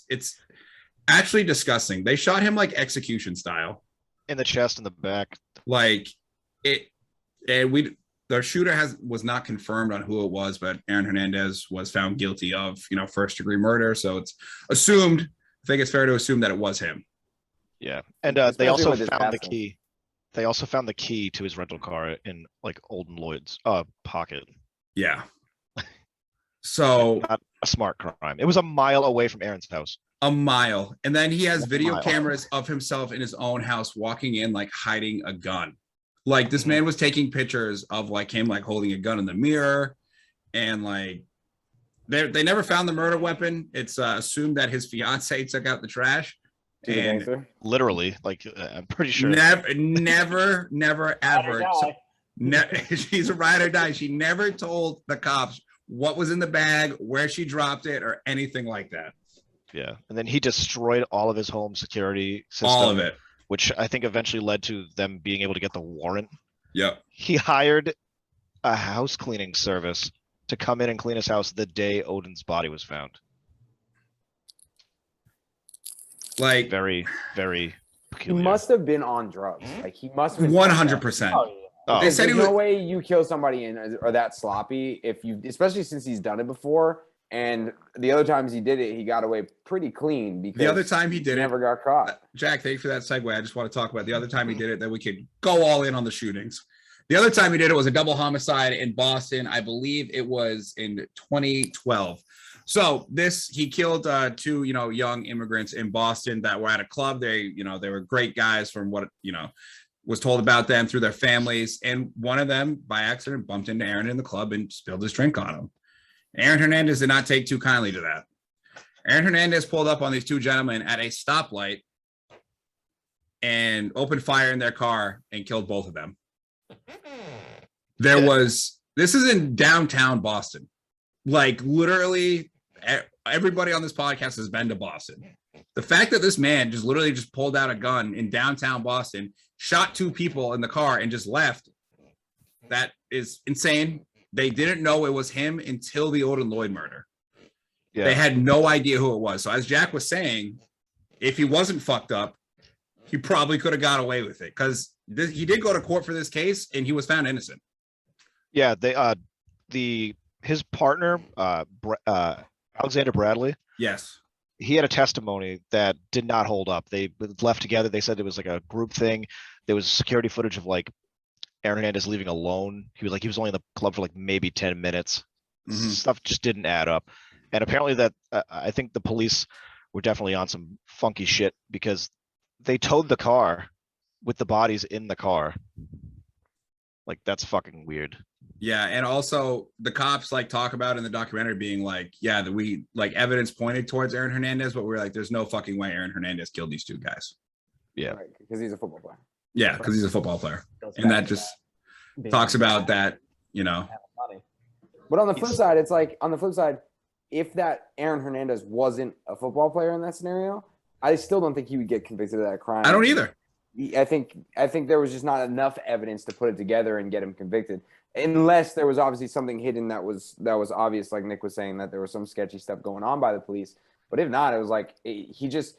it's actually disgusting. They shot him like execution style. In the chest and the back. Like it, and the shooter was not confirmed on who it was, but Aaron Hernandez was found guilty of, first degree murder. So it's assumed, I think it's fair to assume that it was him. Yeah. And they also found the key. They also found the key to his rental car in like Odin Lloyd's pocket. Yeah. So not a smart crime. It was a mile away from Aaron's house. A mile. And then he has video cameras of himself in his own house walking in, like hiding a gun. Like this man was taking pictures of like him like holding a gun in the mirror, and like they never found the murder weapon. It's assumed that his fiance took out the trash. And literally, like I'm pretty sure. Never, ever. She's a ride or die. She never told the cops what was in the bag, where she dropped it, or anything like that. Yeah, and then he destroyed all of his home security system. All of it. Which I think eventually led to them being able to get the warrant. Yep. He hired a house cleaning service to come in and clean his house the day Odin's body was found. Like very, very peculiar. He must have been on drugs. Like he must have been 100%. They said no way you kill somebody and are that sloppy if you, especially since he's done it before. And the other times he did it, he got away pretty clean because the other time he did never got caught. Jack, thank you for that segue. I just want to talk about the other time he did it, that we could go all in on the shootings. The other time he did it was a double homicide in Boston. I believe it was in 2012. So he killed two, young immigrants in Boston that were at a club. They were great guys from what, was told about them through their families. And one of them by accident bumped into Aaron in the club and spilled his drink on him. Aaron Hernandez did not take too kindly to that. Aaron Hernandez pulled up on these two gentlemen at a stoplight and opened fire in their car and killed both of them. This is in downtown Boston. Like literally everybody on this podcast has been to Boston. The fact that this man just pulled out a gun in downtown Boston, shot two people in the car and just left, that is insane. They didn't know it was him until the Odin Lloyd murder. Yeah. They had no idea who it was. So as Jack was saying, if he wasn't fucked up, he probably could have got away with it because he did go to court for this case and he was found innocent. Yeah, his partner, Alexander Bradley. Yes. He had a testimony that did not hold up. They left together. They said it was like a group thing. There was security footage of like Aaron Hernandez leaving alone. He was only in the club for like maybe 10 minutes. Mm-hmm. Stuff just didn't add up. And apparently that I think the police were definitely on some funky shit because they towed the car with the bodies in the car. Like that's fucking weird. Yeah, and also the cops like talk about in the documentary being like, yeah, that we like evidence pointed towards Aaron Hernandez, but we're like, there's no fucking way Aaron Hernandez killed these two guys. Yeah, right, because he's a football player. Yeah, because he's a football player, and that just talks about that, But on the flip side, it's like if that Aaron Hernandez wasn't a football player in that scenario, I still don't think he would get convicted of that crime. I don't either. I think there was just not enough evidence to put it together and get him convicted, unless there was obviously something hidden that was obvious, like Nick was saying, that there was some sketchy stuff going on by the police. But if not, it was like his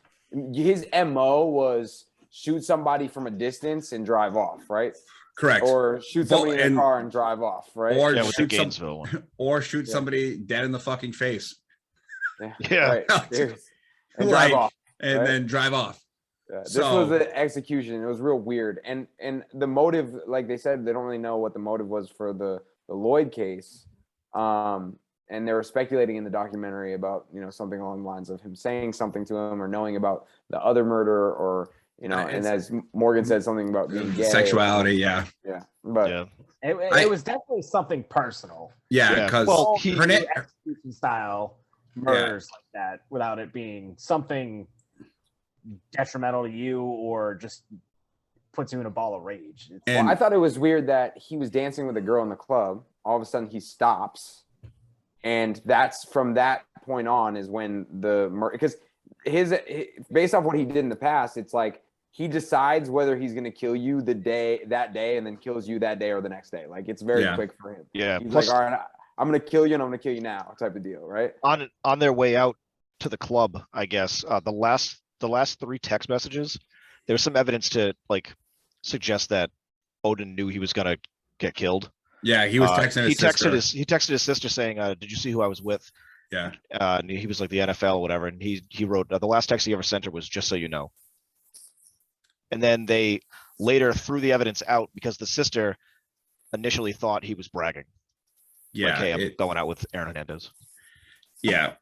MO was shoot somebody from a distance and drive off, right? Correct. Or shoot somebody in a car and drive off, right? Or with the Gainesville one. Or shoot somebody dead in the fucking face. Yeah. Right. And drive off. And then drive off. Yeah, this was an execution. It was real weird. And the motive, like they said, they don't really know what the motive was for the Lloyd case. And they were speculating in the documentary about, something along the lines of him saying something to him or knowing about the other murder or, and as Morgan said, something about being gay. Sexuality, yeah. Yeah. But yeah. It was definitely something personal. Yeah, because execution style murders like that without it being something detrimental to you or just puts you in a ball of rage. Well, I thought it was weird that he was dancing with a girl in the club. All of a sudden he stops. And that's from that point on is when because based off what he did in the past, it's like he decides whether he's going to kill you that day and then kills you that day or the next day. Like it's very quick for him. Yeah. He's Plus, like, all right, I'm going to kill you and I'm going to kill you now type of deal. Right. on their way out to the club, I guess, the last 3 text messages, there was some evidence to like suggest that Odin knew he was going to get killed. Yeah, he was texting his sister. He texted his sister saying, "Did you see who I was with?" Yeah. And he was like the NFL or whatever, and he wrote the last text he ever sent her was just so you know. And then they later threw the evidence out because the sister initially thought he was bragging. Yeah. Like, hey, I'm going out with Aaron Hernandez. Yeah.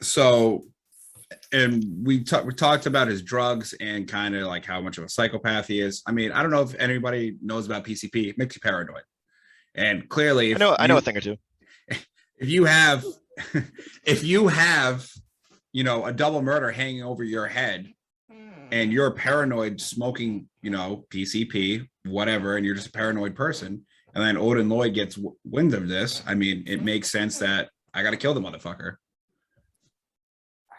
So, and we talked about his drugs and kind of like how much of a psychopath he is. I mean, I don't know if anybody knows about PCP. It makes you paranoid. And clearly, I know a thing or two. If you have, a double murder hanging over your head, and you're paranoid, smoking, PCP, whatever, and you're just a paranoid person, and then Odin Lloyd gets wind of this, I mean, it makes sense that I got to kill the motherfucker.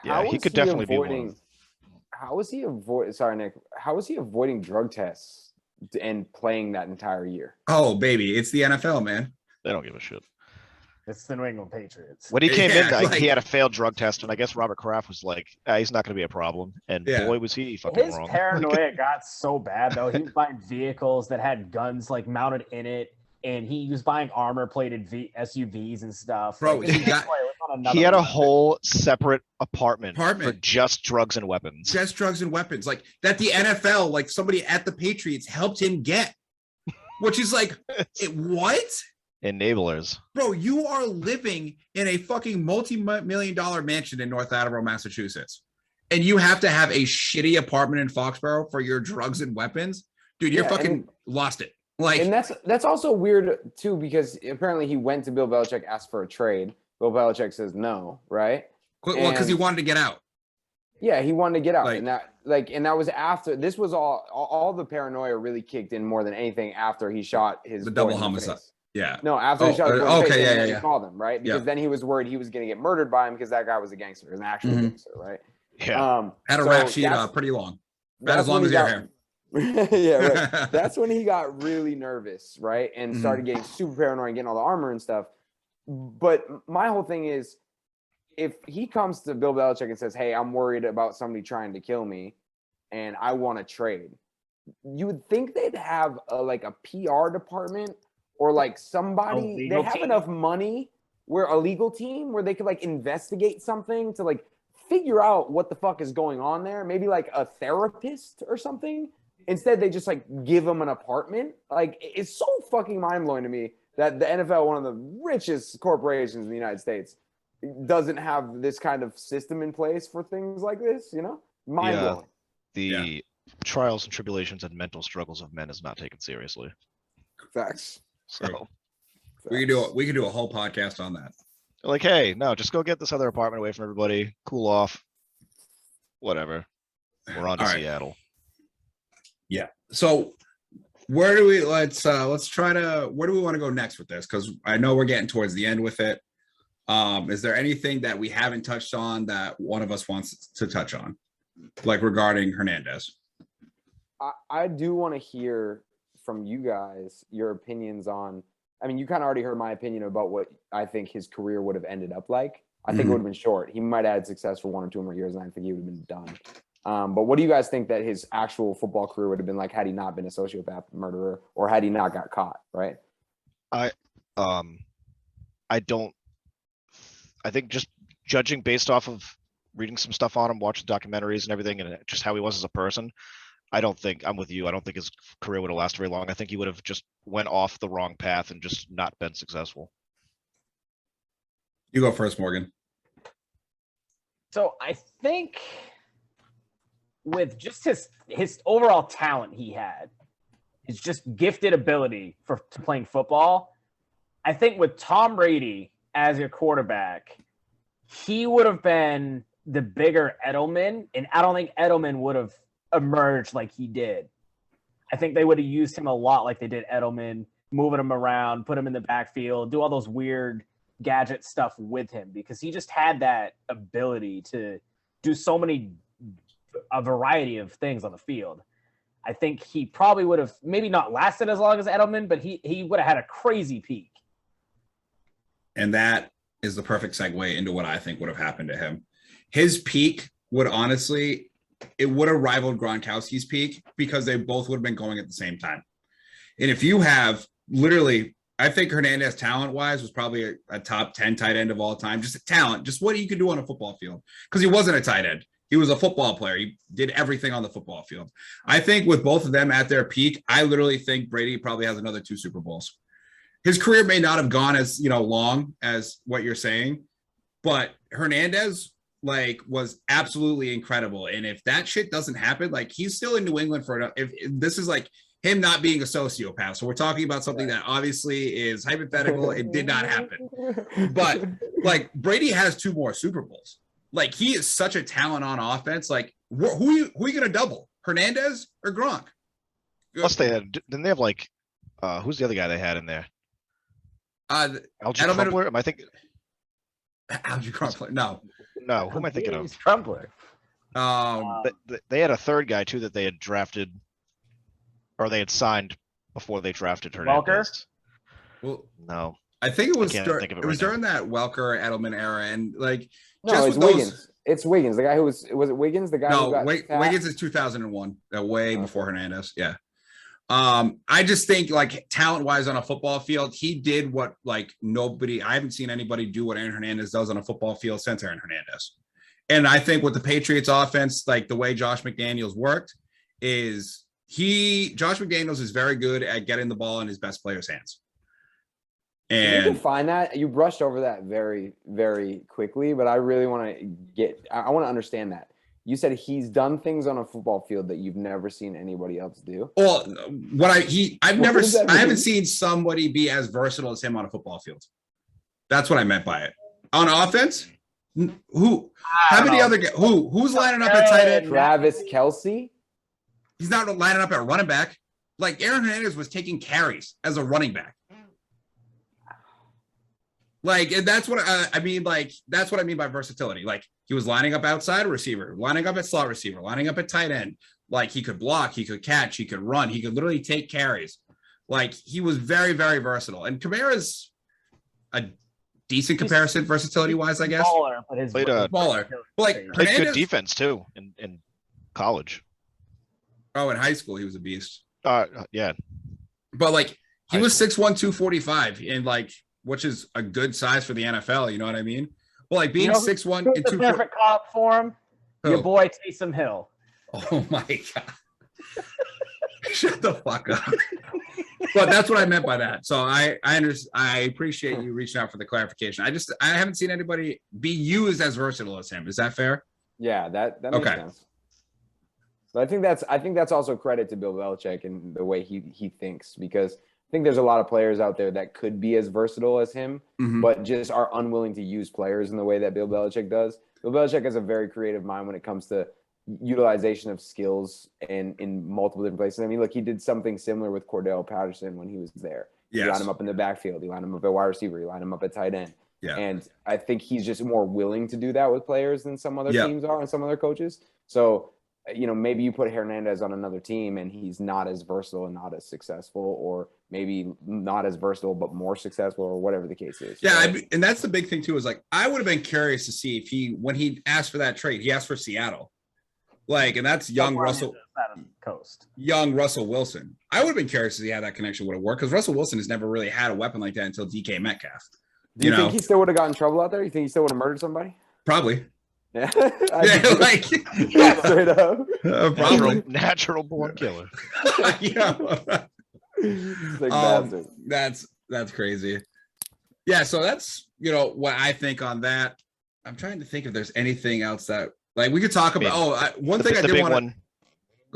Yeah, he could definitely be one. How was he avoiding? Sorry, Nick. How was he avoiding drug tests and playing that entire year? Oh, baby, it's the NFL, man. They don't give a shit. It's the New England Patriots. When he came in, he had a failed drug test, and I guess Robert Kraft was like, he's not going to be a problem. And boy, was he fucking His wrong. His paranoia got so bad, though. He was buying vehicles that had guns like mounted in it, and he was buying armor-plated SUVs and stuff. Bro, like, he had a whole separate apartment for just drugs and weapons. Just drugs and weapons. Like, that the NFL, like, somebody at the Patriots helped him get. Which is like, what? Enablers. Bro, you are living in a fucking multi-million-dollar mansion in North Attleboro, Massachusetts, and you have to have a shitty apartment in Foxborough for your drugs and weapons? Dude, you're fucking lost it. Like, and that's also weird too, because apparently he went to Bill Belichick, asked for a trade. Bill Belichick says no, right? Well, because he wanted to get out. Yeah, he wanted to get out, and that was after. This was all the paranoia really kicked in more than anything after he shot the double homicide. Yeah. No, after he shot his boy in the face, he called him, right? Because Yeah. then he was worried he was going to get murdered by him because that guy was a gangster, an actual gangster, right? Yeah. Had a rap sheet pretty long. About as long as your hair. Yeah, right. That's when he got really nervous, right? And started getting super paranoid and getting all the armor and stuff. But my whole thing is, if he comes to Bill Belichick and says, hey, I'm worried about somebody trying to kill me and I want to trade, you would think they'd have a PR department or like somebody, they have enough money where a legal team where they could like investigate something to like figure out what the fuck is going on there. Maybe like a therapist or something. Instead, they just like give them an apartment. Like, it's so fucking mind blowing to me that the NFL, one of the richest corporations in the United States, doesn't have this kind of system in place for things like this, Mind blowing. The trials and tribulations and mental struggles of men is not taken seriously. Facts. So we could do a whole podcast on that. Like, hey, no, just go get this other apartment away from everybody, cool off, whatever. We're on to Seattle. Yeah. So where do we where do we want to go next with this? Because I know we're getting towards the end with it. Is there anything that we haven't touched on that one of us wants to touch on, like regarding Hernandez? I do want to hear from you guys your opinions on. I mean, you kind of already heard my opinion about what I think his career would have ended up like. I think it would have been short. He might have had success for 1 or 2 more years, and I think he would have been done. But what do you guys think that his actual football career would have been like had he not been a sociopath murderer or had he not got caught, right? I think just judging based off of reading some stuff on him, watching documentaries and everything, and just how he was as a person, I don't think I'm with you. I don't think his career would have lasted very long. I think he would have just went off the wrong path and just not been successful. You go first, Morgan. So I think with just his overall talent he had, his just gifted ability to playing football, I think with Tom Brady as your quarterback, he would have been the bigger Edelman, and I don't think Edelman would have emerged like he did. I think they would have used him a lot like they did Edelman, moving him around, put him in the backfield, do all those weird gadget stuff with him because he just had that ability to do so many a variety of things on the field. I think he probably would have maybe not lasted as long as Edelman, but he would have had a crazy peak. And that is the perfect segue into what I think would have happened to him. His peak would honestly, it would have rivaled Gronkowski's peak because they both would have been going at the same time. And if you have literally, I think Hernandez talent-wise was probably a top 10 tight end of all time. Just talent, just what he could do on a football field. Because he wasn't a tight end. He was a football player. He did everything on the football field. I think with both of them at their peak, I literally think Brady probably has another 2 Super Bowls. His career may not have gone as, long as what you're saying, but Hernandez was absolutely incredible. And if that shit doesn't happen, he's still in New England if this is him not being a sociopath. So we're talking about something that obviously is hypothetical. It did not happen. But Brady has 2 more Super Bowls. He is such a talent on offense. Who are you going to double? Hernandez or Gronk? Plus didn't they have who's the other guy they had in there? Algie Crumpler? Am I thinking? Algie Crumpler? No. Who am I thinking of? Crumpler. They had a third guy too that they had drafted, or they had signed before they drafted Hernandez. Well, no, I think it was during that Welker Edelman era, and no, it's Wiggins. It's Wiggins, the guy who was it Wiggins? The guy who got Wiggins is 2001, way before Hernandez. Yeah. I just think talent-wise on a football field, he did what I haven't seen anybody do what Aaron Hernandez does on a football field since Aaron Hernandez. And I think with the Patriots offense, the way Josh McDaniels worked is Josh McDaniels is very good at getting the ball in his best player's hands. And you can find that you brushed over that very, very quickly, but I really want to understand that. You said he's done things on a football field that you've never seen anybody else do. Well, I haven't seen somebody be as versatile as him on a football field. That's what I meant by it. On offense, who's lining up at tight end? Travis Kelce. He's not lining up at running back. Aaron Hernandez was taking carries as a running back. And that's what I mean. That's what I mean by versatility. He was lining up outside receiver, lining up at slot receiver, lining up at tight end. He could block, he could catch, he could run, he could literally take carries. He was very, very versatile. And Kamara's a decent comparison versatility wise, I guess. Baller, but his baller. Played good defense too in college. Oh, in high school he was a beast. Yeah. But he was 6'1", 245, and which is a good size for the NFL. You know what I mean? Well, being 6'1" and 240. Perfect comp for him. Your boy Taysom Hill. Oh my god! Shut the fuck up. But that's what I meant by that. So I understand. I appreciate you reaching out for the clarification. I haven't seen anybody be used as versatile as him. Is that fair? Yeah, that makes sense. But I think that's also credit to Bill Belichick and the way he thinks, because I think there's a lot of players out there that could be as versatile as him, but just are unwilling to use players in the way that Bill Belichick does. Bill Belichick has a very creative mind when it comes to utilization of skills in multiple different places. I mean, look, he did something similar with Cordell Patterson when he was there. Yes. He lined him up in the backfield. He lined him up at wide receiver. He lined him up at tight end. Yeah. And I think he's just more willing to do that with players than some other teams are and some other coaches. So, maybe you put Hernandez on another team and he's not as versatile and not as successful, or maybe not as versatile but more successful, or whatever the case is. Yeah, and that's the big thing too, is I would have been curious to see if when he asked for that trade, he asked for Seattle. And that's young Russell Wilson. I would have been curious to see how that connection would have worked, because Russell Wilson has never really had a weapon like that until DK Metcalf. Do you think he still would have gotten in trouble out there? You think he still would have murdered somebody? Probably. Yeah, straight up. Probably natural born killer. That's crazy. Yeah, so that's what I think on that. I'm trying to think if there's anything else that we could talk about. One thing I did want to.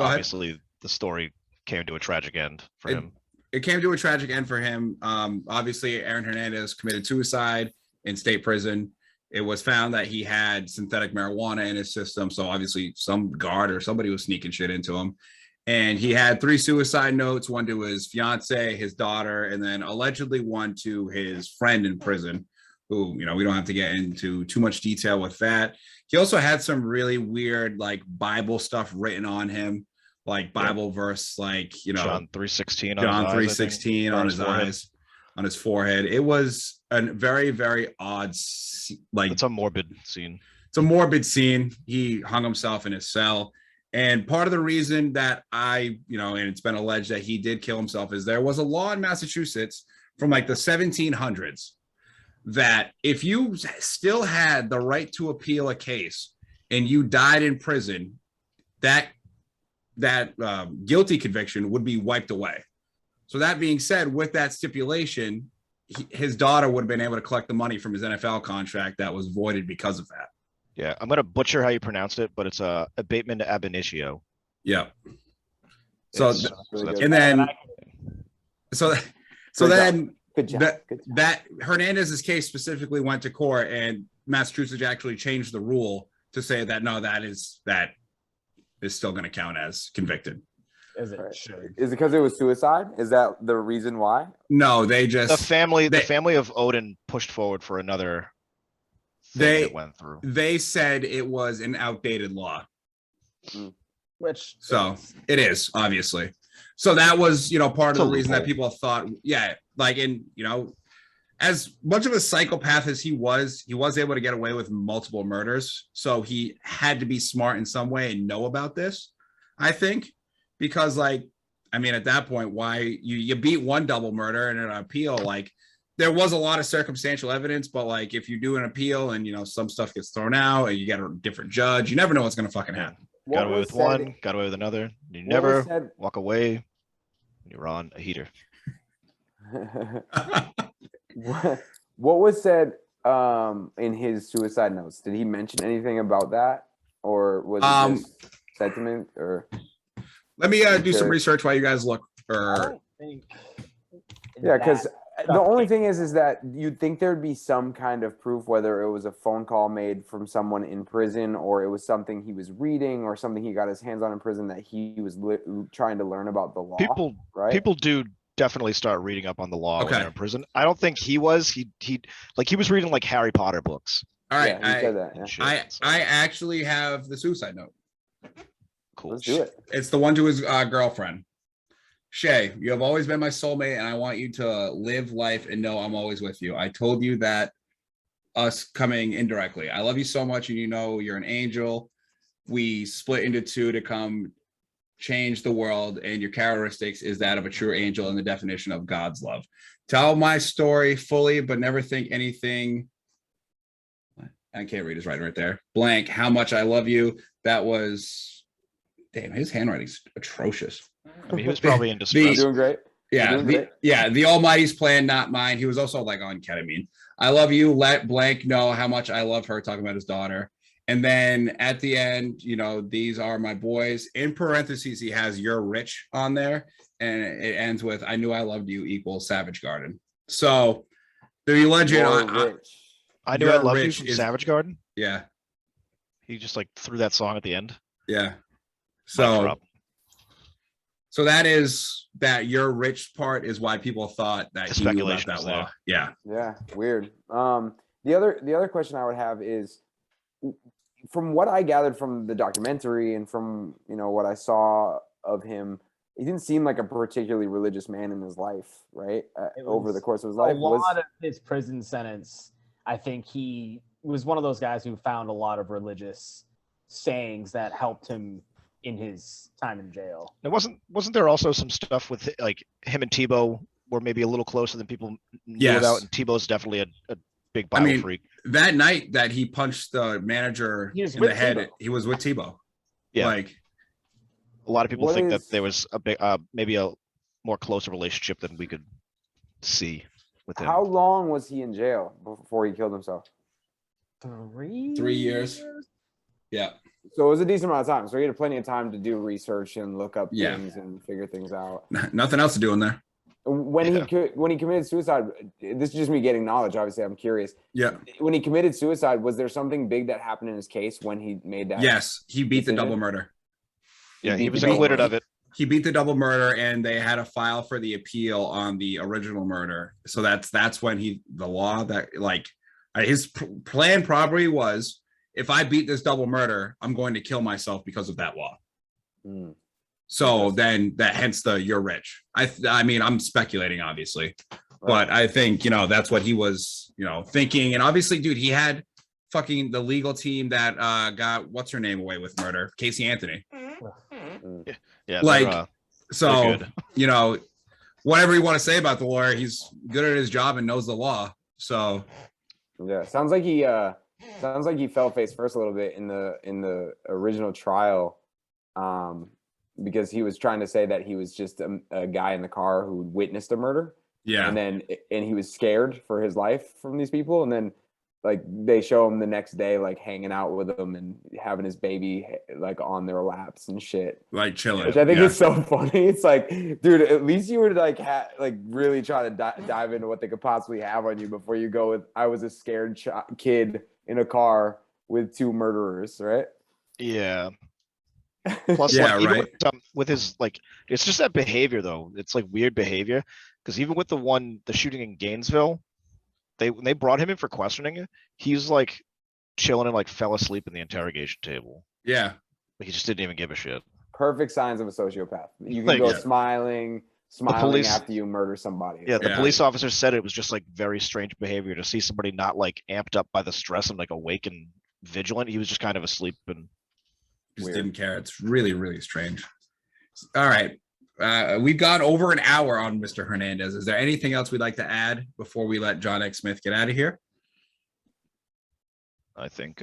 Obviously, the story came to a tragic end for him. It came to a tragic end for him. Obviously, Aaron Hernandez committed suicide in state prison. It was found that he had synthetic marijuana in his system. So obviously some guard or somebody was sneaking shit into him. And he had 3 suicide notes, one to his fiance, his daughter, and then allegedly one to his friend in prison, who, you know, we don't have to get into too much detail with that. He also had some really weird like Bible stuff written on him, like Bible verse, like, you know, John 3:16 John 3:16 on his forehead. eyes, on his forehead. It was a very, very odd, like, It's a morbid scene. it's a morbid scene. He hung himself in his cell. And part of the reason that and it's been alleged that he did kill himself is there was a law in Massachusetts from like the 1700s that if you still had the right to appeal a case and you died in prison, that guilty conviction would be wiped away. So that being said, with that stipulation, his daughter would have been able to collect the money from his NFL contract that was voided because of that. Yeah, I'm gonna butcher how you pronounce it, but it's a abatement ab initio. Yeah. So, It's- really that's- good. and then, so Good then job. Good job. Good job. that Hernandez's case specifically went to court, and Massachusetts actually changed the rule to say that no, that is still going to count as convicted. As it Right. should. Is it because it was suicide? Is that the reason why? No, they the just family of Odin pushed forward for another thing that went through. they said it was an outdated law. Which So it is, obviously. So that was, part It's of a the reason that loophole. people thought, as much of a psychopath as he was able to get away with multiple murders. So he had to be smart in some way and know about this, I think, because at that point, why you beat one double murder and an appeal, there was a lot of circumstantial evidence, but if you do an appeal and, some stuff gets thrown out and you get a different judge, you never know what's going to fucking happen. Got away was with one, said- got away with another. You what never was said- walk away when you're on a heater. what was said in his suicide notes? Did he mention anything about that, or was it just sentiment? Or Let me do some Okay. research while you guys look. I Or don't think. yeah, because that the stuff only came- thing is that you'd think there'd be some kind of proof, whether it was a phone call made from someone in prison, or it was something he was reading, or something he got his hands on in prison that he was trying to learn about the law. Right? People do definitely start reading up on the law when Okay. they're in prison. I don't think he was. He was reading like Harry Potter books. all right, Yeah, he said that. Yeah. and shit, I so, actually have the suicide note. cool. Let's do it. It's the one to his girlfriend. Shay, you have always been my soulmate, and I want you to live life and know I'm always with you. I told you that us coming indirectly. I love you so much, and you're an angel. We split into two to come change the world, and your characteristics is that of a true angel and the definition of God's love. Tell my story fully, but never think anything. I can't read his writing right there. Blank. How much I love you. That was, damn, his handwriting's atrocious. I mean, he was probably in You're distress. doing great. Yeah, You're doing great. the Almighty's plan, not mine. He was also on ketamine. I love you. Let blank know how much I love her. Talking about his daughter. And then at the end, these are my boys. In parentheses, he has "you're rich" on there, and it ends with "I knew I loved you" equals Savage Garden. So the legend, You're rich. I knew I You're loved you rich from is- Savage Garden. yeah, He just threw that song at the end. yeah. Mic So drop. So that is that "you're rich" part is why people thought that The he knew about speculation that was law. there. Yeah. Yeah, weird. The other question I would have is, from what I gathered from the documentary and from what I saw of him, he didn't seem like a particularly religious man in his life, right? It Over was the course of his A life, lot of his prison sentence, I think he was one of those guys who found a lot of religious sayings that helped him in his time in jail. Now, wasn't there also some stuff with him and Tebow were maybe a little closer than people knew Yes. about? And Tebow's definitely a big Bible mean, freak. That night that he punched the manager He was in the with head, Tebow. he was with Tebow. Yeah. A lot of people What think is- that there was a big, maybe a more closer relationship than we could see with him. How long was he in jail before he killed himself? 3 years. Yeah. So it was a decent amount of time. So he had plenty of time to do research and look up Yeah. things and figure things out. Nothing else to do in there. When Yeah. he committed suicide, this is just me getting knowledge. Obviously, I'm curious. Yeah. When he committed suicide, was there something big that happened in his case when he made that? Yes. He beat the Decision? double murder. Yeah, he beat was the double acquitted murder. of it. He beat the double murder, and they had a file for the appeal on the original murder. So that's when the law that His plan probably was, if I beat this double murder, I'm going to kill myself because of that law. Mm. So then that hence the you're rich. I mean, I'm speculating, obviously, but I think, that's what he was, thinking. And obviously, dude, he had fucking the legal team that got what's her name away with murder, Casey Anthony. Yeah, Like, so, good. Whatever you want to say about the lawyer, he's good at his job and knows the law. So yeah, sounds like he fell face first a little bit in the original trial, because he was trying to say that he was just a guy in the car who witnessed a murder. yeah, And he was scared for his life from these people, and then like they show him the next day like hanging out with them and having his baby like on their laps and shit, like chilling, which I think is so funny. It's like, dude, at least you would like really try to dive into what they could possibly have on you before you go with I was a scared kid in a car with two murderers, right? Yeah. Plus, Yeah, even right. with his it's just that behavior though. It's like weird behavior because even with the shooting in Gainesville, when they brought him in for questioning, he's like chilling and like fell asleep in the interrogation table. Yeah, Like he just didn't even give a shit. Perfect signs of a sociopath. You can Like, go yeah. smiling police- after you murder somebody. Yeah, the Yeah. police officer said it was just like very strange behavior to see somebody not like amped up by the stress and like awake and vigilant. He was just kind of asleep and just Weird. didn't care. It's really, really strange. All right. We've gone over an hour on Mr. Hernandez. Is there anything else we'd like to add before we let John X. Smith get out of here? I think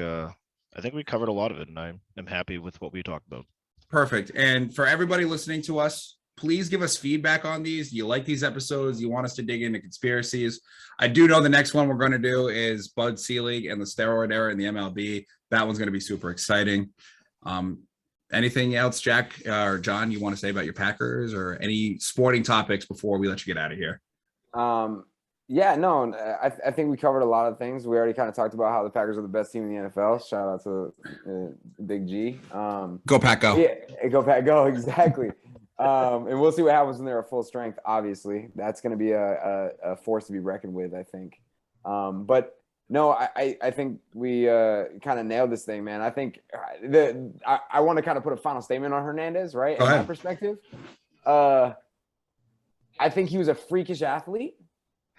we covered a lot of it, and I'm happy with what we talked about. Perfect. And for everybody listening to us, please give us feedback on these. Do you like these episodes? You want us to dig into conspiracies? I do know the next one we're going to do is Bud Selig and the steroid era in the MLB. That one's going to be super exciting. Anything else, Jack or John, you want to say about your Packers or any sporting topics before we let you get out of here? Yeah, no, I think we covered a lot of things. We already kind of talked about how the Packers are the best team in the NFL. Shout out to Big G. Go Pack, go. Yeah, go Pack, go, exactly. And we'll see what happens when they're at full strength, obviously. That's going to be a force to be reckoned with, I think. But no, I think we kind of nailed this thing, man. I think I want to kind of put a final statement on Hernandez, right? Go In my ahead. perspective. I think he was a freakish athlete.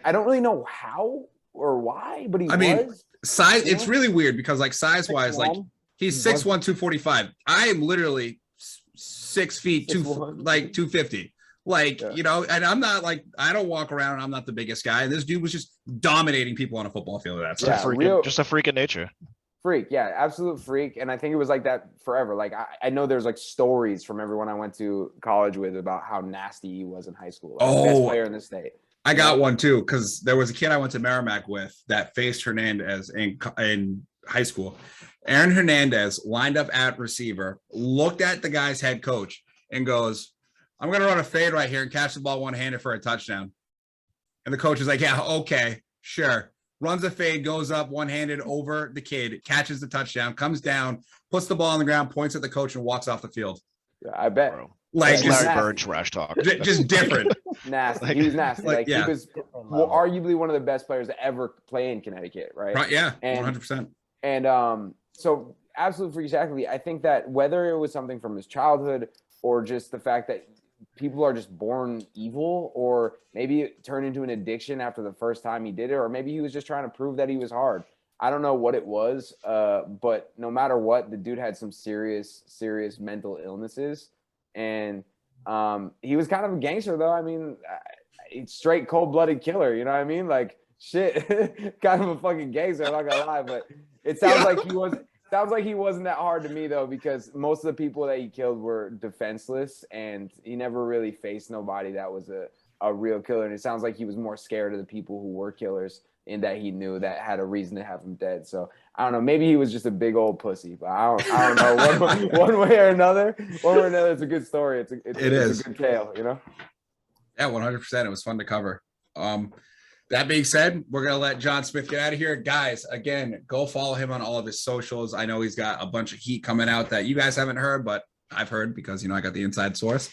I don't really know how or why, but he was. Size, it's really weird because like size-wise, like 6'1". he's 6'1", 245. I am literally 6 feet, 250. Like, Yeah. and I'm not like, I don't walk around. I'm not the biggest guy. And this dude was just dominating people on a football field. That's Yeah, Just a freak of nature. Freak, yeah, absolute freak. And I think it was like that forever. Like I know there's like stories from everyone I went to college with about how nasty he was in high school. Like, best player in the state. I got one too, because there was a kid I went to Merrimack with that faced Hernandez in high school. Aaron Hernandez lined up at receiver, looked at the guy's head coach and goes, I'm going to run a fade right here and catch the ball one-handed for a touchdown. And the coach is like, yeah, okay, sure. Runs a fade, goes up one-handed over the kid, catches the touchdown, comes down, puts the ball on the ground, points at the coach and walks off the field. Yeah, I bet. Bro. Like, That's just, Larry Bird trash talk. just different. Nasty. He was nasty. Like yeah. he was arguably one of the best players to ever play in Connecticut, right? Right, yeah, And- 100%. And so absolute freak athlete. I think that whether it was something from his childhood or just the fact that people are just born evil, or maybe it turned into an addiction after the first time he did it, or maybe he was just trying to prove that he was hard. I don't know what it was, but no matter what, the dude had some serious mental illnesses. And he was kind of a gangster, though. I mean, straight cold-blooded killer. You know what I mean? Like shit, kind of a fucking gangster. I'm not gonna lie, but it sounds like he was. Sounds like he wasn't that hard to me though, because most of the people that he killed were defenseless, and he never really faced nobody that was a real killer. And it sounds like he was more scared of the people who were killers, in that he knew that had a reason to have him dead. So I don't know. Maybe he was just a big old pussy, but I don't know. One way or another, it's a good story. It's a good tale, you know? Yeah, 100%. It was fun to cover. That being said, we're going to let John Smith get out of here. Guys, again, go follow him on all of his socials. I know he's got a bunch of heat coming out that you guys haven't heard, but I've heard because, I got the inside source.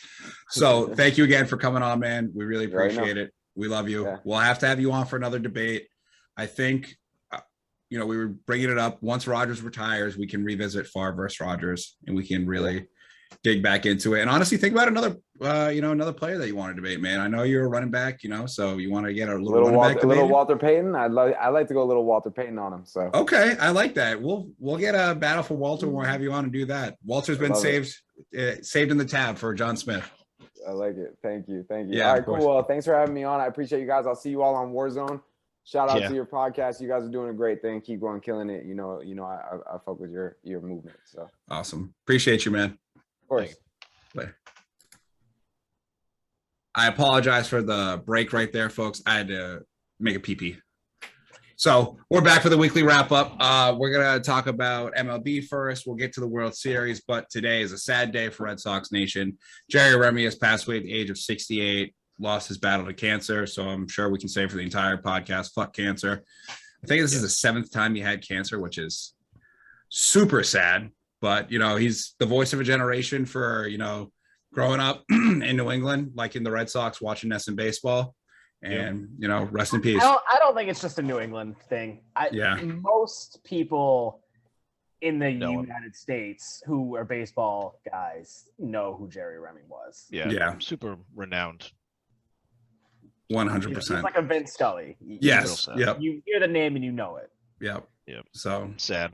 So thank you again for coming on, man. We really appreciate it. We love you. Yeah. We'll have to have you on for another debate. I think you know, we were bringing it up. Once Rodgers retires, we can revisit Favre versus Rodgers, and we can really dig back into it. And honestly, think about another, another player that you want to debate, man. I know you're a running back, so you want to get a little running back debate. Walter Payton. I like to go a little Walter Payton on him. So okay, I like that. We'll get a battle for Walter. We'll have you on and do that. Walter's been saved in the tab for John Smith. I like it. Thank you. Yeah, all right, cool. Well, thanks for having me on. I appreciate you guys. I'll see you all on Warzone. Shout out to your podcast. You guys are doing a great thing. Keep on killing it. I fuck with your movement. So awesome. Appreciate you, man. Of course. Later. I apologize for the break right there, folks. I had to make a pee-pee. So we're back for the weekly wrap up. We're going to talk about MLB first. We'll get to the World Series, but today is a sad day for Red Sox Nation. Jerry Remy has passed away at the age of 68, lost his battle to cancer. So I'm sure we can say for the entire podcast, fuck cancer. I think this is the 7th time he had cancer, which is super sad. But, he's the voice of a generation for, growing up in New England, like in the Red Sox, watching NESN baseball. And, rest in peace. I don't think it's just a New England thing. Most people in the United States who are baseball guys know who Jerry Remy was. Yeah. Super renowned. 100%. It's like a Vince Scully. Yes. Yep. You hear the name and you know it. Yep. So sad.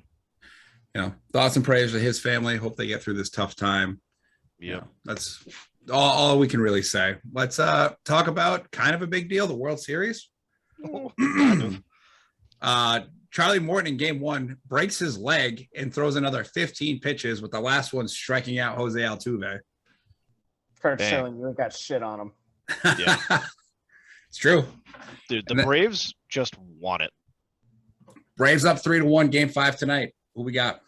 Thoughts and prayers to his family. Hope they get through this tough time. That's all we can really say. Let's talk about kind of a big deal, the World Series. Charlie Morton in game 1 breaks his leg and throws another 15 pitches, with the last one striking out Jose Altuve. Kurt Schilling, you got shit on him. Yeah. It's true. Dude, the Braves just won it. Braves up 3-1, game 5 tonight. Who we got?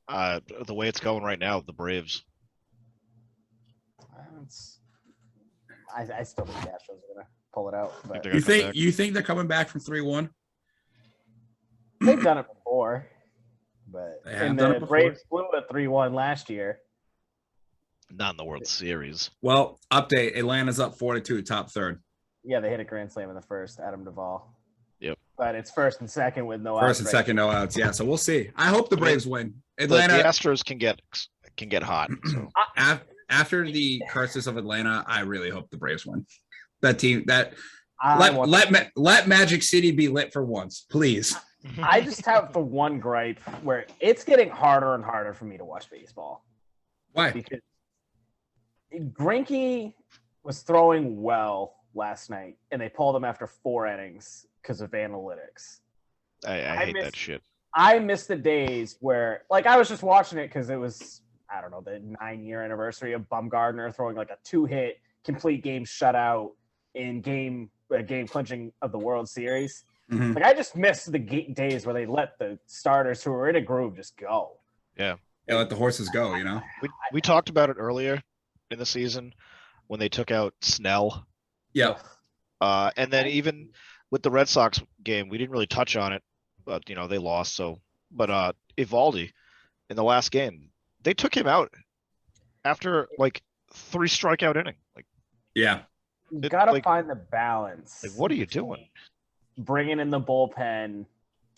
The way it's going right now, the Braves. I still think the Astros are gonna pull it out. But you think they're coming back from 3-1? They've done it before, but the Braves blew a 3-1 last year. Not in the World Series. Well, update: Atlanta's up 4-2, top third. Yeah, they hit a grand slam in the first. Adam Duvall. Yep. But it's first and second with no outs. First and second, no outs. Yeah, so we'll see. I hope the Braves win. Atlanta, the Astros can get hot. So. After the curses of Atlanta, I really hope the Braves win. That team, let Magic City be lit for once, please. I just have the one gripe where it's getting harder and harder for me to watch baseball. Why? Because Greinke was throwing well last night, and they pulled him after 4 innings because of analytics. I hate that shit. I miss the days where, I was just watching it because it was, I don't know, the 9-year anniversary of Bumgarner throwing a 2-hit complete game shutout in game clinching of the World Series. Mm-hmm. I just miss the days where they let the starters who were in a groove just go. Yeah, let the horses go. We talked about it earlier in the season when they took out Snell. Yeah. And then even with the Red Sox game, we didn't really touch on it, but they lost. But Eovaldi in the last game, they took him out after 3 strikeout inning. You gotta find the balance. What are you doing? Bringing in the bullpen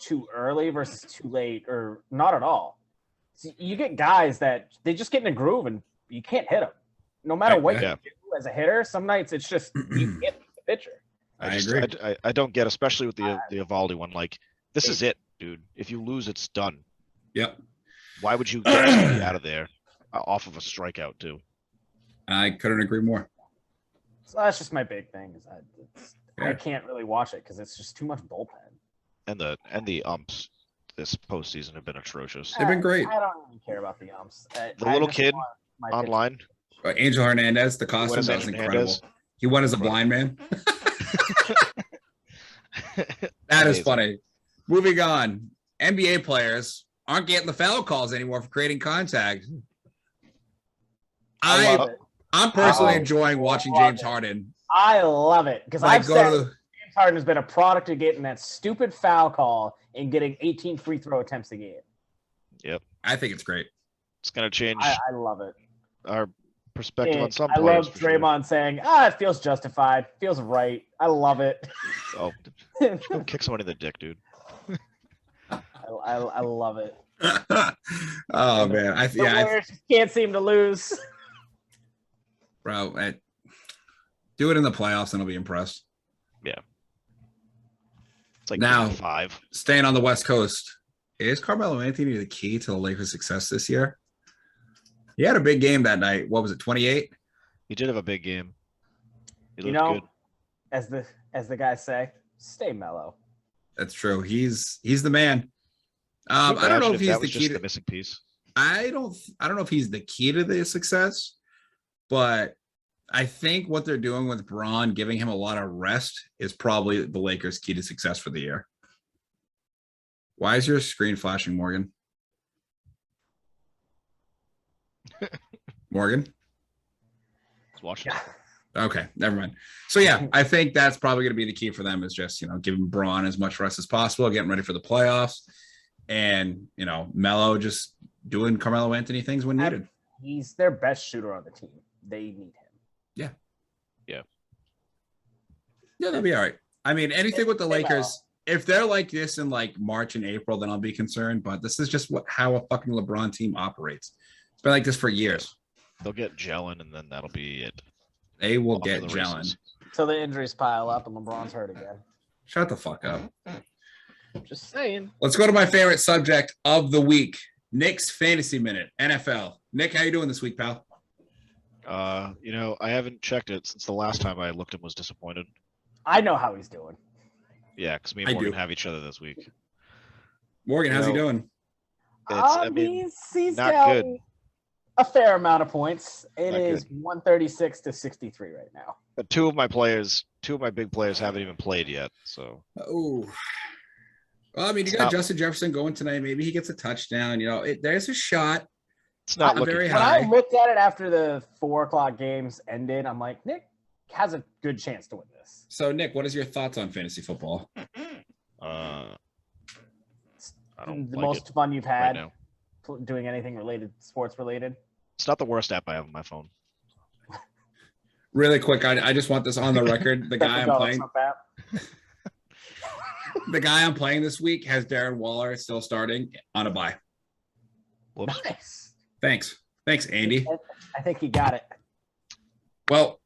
too early versus too late, or not at all. So you get guys that they just get in a groove and you can't hit them. No matter what you do as a hitter, some nights it's just you can't hit the pitcher. I agree. I don't get, especially with the Eovaldi one. This is it, dude. If you lose, it's done. Yep. Why would you get somebody out of there off of a strikeout too? I couldn't agree more. So that's just my big thing. I can't really watch it because it's just too much bullpen. And the umps this postseason have been atrocious. They've been great. I don't even care about the umps. The little kid online, Angel Hernandez, the costume, that was incredible. He went as a blind man. That is funny. Moving on, NBA players aren't getting the foul calls anymore for creating contact. I'm personally enjoying watching James Harden. I love it because I've said James Harden has been a product of getting that stupid foul call and getting 18 free throw attempts a game. Yep. I think it's great. It's going to change. I love it. Our perspective on some I players. love Draymond saying, it feels justified. Feels right. I love it. Oh, go kick someone in the dick, dude. I love it. Oh man, The Warriors just can't seem to lose. Bro, do it in the playoffs and I'll be impressed. Yeah. It's like Now, 5. Staying on the West Coast, is Carmelo Anthony the key to the Lakers' success this year? He had a big game that night. What was it, 28? He did have a big game. He You looked know, good. as the guys say, stay mellow. That's true. He's the man. I don't know if he's the key to the missing piece. I don't know if he's the key to the success, but I think what they're doing with Braun, giving him a lot of rest, is probably the Lakers' key to success for the year. Why is your screen flashing, Morgan? Morgan? I was watching. Okay, never mind. So yeah, I think that's probably going to be the key for them, is just, giving Braun as much rest as possible, getting ready for the playoffs, and Melo just doing Carmelo Anthony things when needed. He's their best shooter on the team. They need him. Yeah, that'll be all right. I mean, anything with the Lakers, if they're like this in like March and April, then I'll be concerned. But this is just how a fucking LeBron team operates. It's been like this for years. They'll get gelling, and then that'll be it. They will get gelling. Till the injuries pile up and LeBron's hurt again. Shut the fuck up. Just saying. Let's go to my favorite subject of the week. Nick's Fantasy Minute, NFL. Nick, how you doing this week, pal? I haven't checked it since the last time I looked and was disappointed. I know how he's doing. Yeah, because me and Morgan have each other this week. Morgan, how's he doing? He's not got good. a fair amount of points. It Not is good. 136 to 63 right now. But two of my big players haven't even played yet. So. Oh. Well, I mean, you got Justin Jefferson going tonight. Maybe he gets a touchdown. There's a shot. It's not looking very When high. I looked at it after the 4:00 games ended, I'm like, Nick has a good chance to win this. So, Nick, what is your thoughts on fantasy football? I don't The like most it fun you've right had now. doing anything sports related. It's not the worst app I have on my phone. Really quick, I just want this on the record. The guy I'm playing, the guy I'm playing this week has Darren Waller still starting on a bye. Whoops. Nice. Thanks, Andy. I think he got it. Well,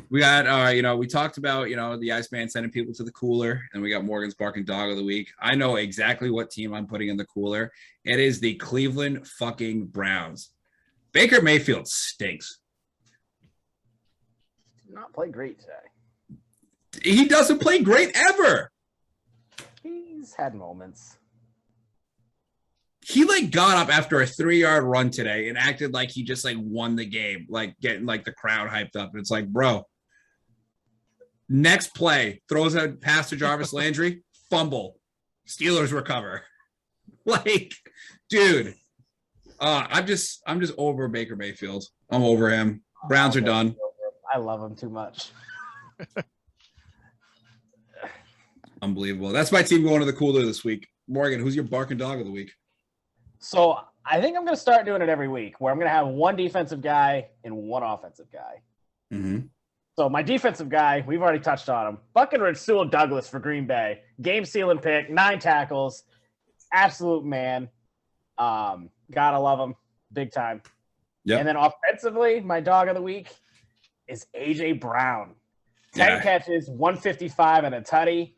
we got, we talked about, the Iceman sending people to the cooler, and we got Morgan's barking dog of the week. I know exactly what team I'm putting in the cooler. It is the Cleveland fucking Browns. Baker Mayfield stinks. Did not play great today. He doesn't play great ever. He's had moments. He got up after a 3-yard run today and acted like he just won the game, getting the crowd hyped up. And it's like, bro, next play, throws a pass to Jarvis Landry, fumble, Steelers recover. Dude, I'm just over Baker Mayfield. I'm over him. Browns are done. I love him too much. Unbelievable. That's my team going to the cooler this week. Morgan, who's your barking dog of the week? So I think I'm going to start doing it every week, where I'm going to have one defensive guy and one offensive guy. Mm-hmm. So my defensive guy, we've already touched on him. Buckenridge Sewell Douglas for Green Bay. Game sealing pick, 9 tackles. Absolute man. Gotta love him. Big time. Yep. And then offensively, my dog of the week is A.J. Brown. 10 catches, 155 and a tutty.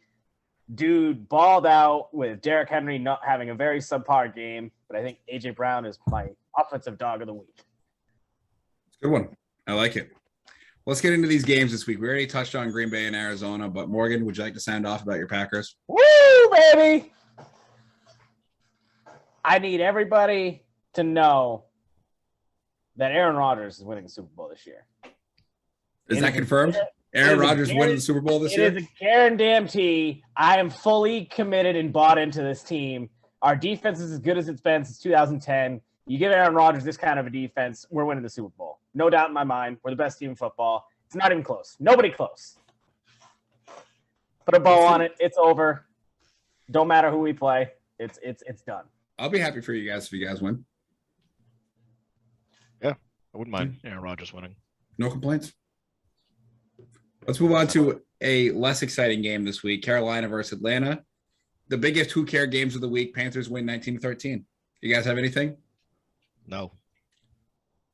Dude balled out with Derrick Henry not having a very subpar game, but I think A.J. Brown is my offensive dog of the week. Good one. I like it. Let's get into these games this week. We already touched on Green Bay and Arizona, but Morgan, would you like to sound off about your Packers? Woo, baby! I need everybody to know that Aaron Rodgers is winning the Super Bowl this year. Is that confirmed? Aaron Rodgers winning the Super Bowl this year? It is a guarantee. I am fully committed and bought into this team. Our defense is as good as it's been since 2010. You give Aaron Rodgers this kind of a defense, we're winning the Super Bowl. No doubt in my mind. We're the best team in football. It's not even close. Nobody close. Put a bow on it. It's over. Don't matter who we play. It's done. I'll be happy for you guys if you guys win. Yeah, I wouldn't mind Aaron Rodgers winning. No complaints. Let's move on to a less exciting game this week. Carolina versus Atlanta. the biggest who care games of the week. Panthers win 19-13. You guys have anything? No.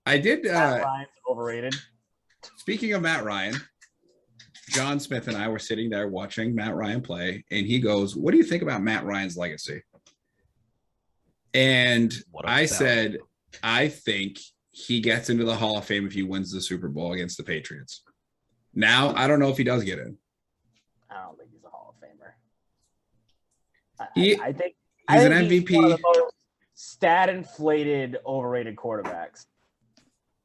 I did. Matt Ryan's overrated. Speaking of Matt Ryan, John Smith and I were sitting there watching Matt Ryan play, and he goes, "What do you think about Matt Ryan's legacy?" And I said, "I think he gets into the Hall of Fame if he wins the Super Bowl against the Patriots." Now, I don't know if he does get in. I don't think he's a Hall of Famer. I think he's an think MVP. He's one of the most stat-inflated, overrated quarterbacks.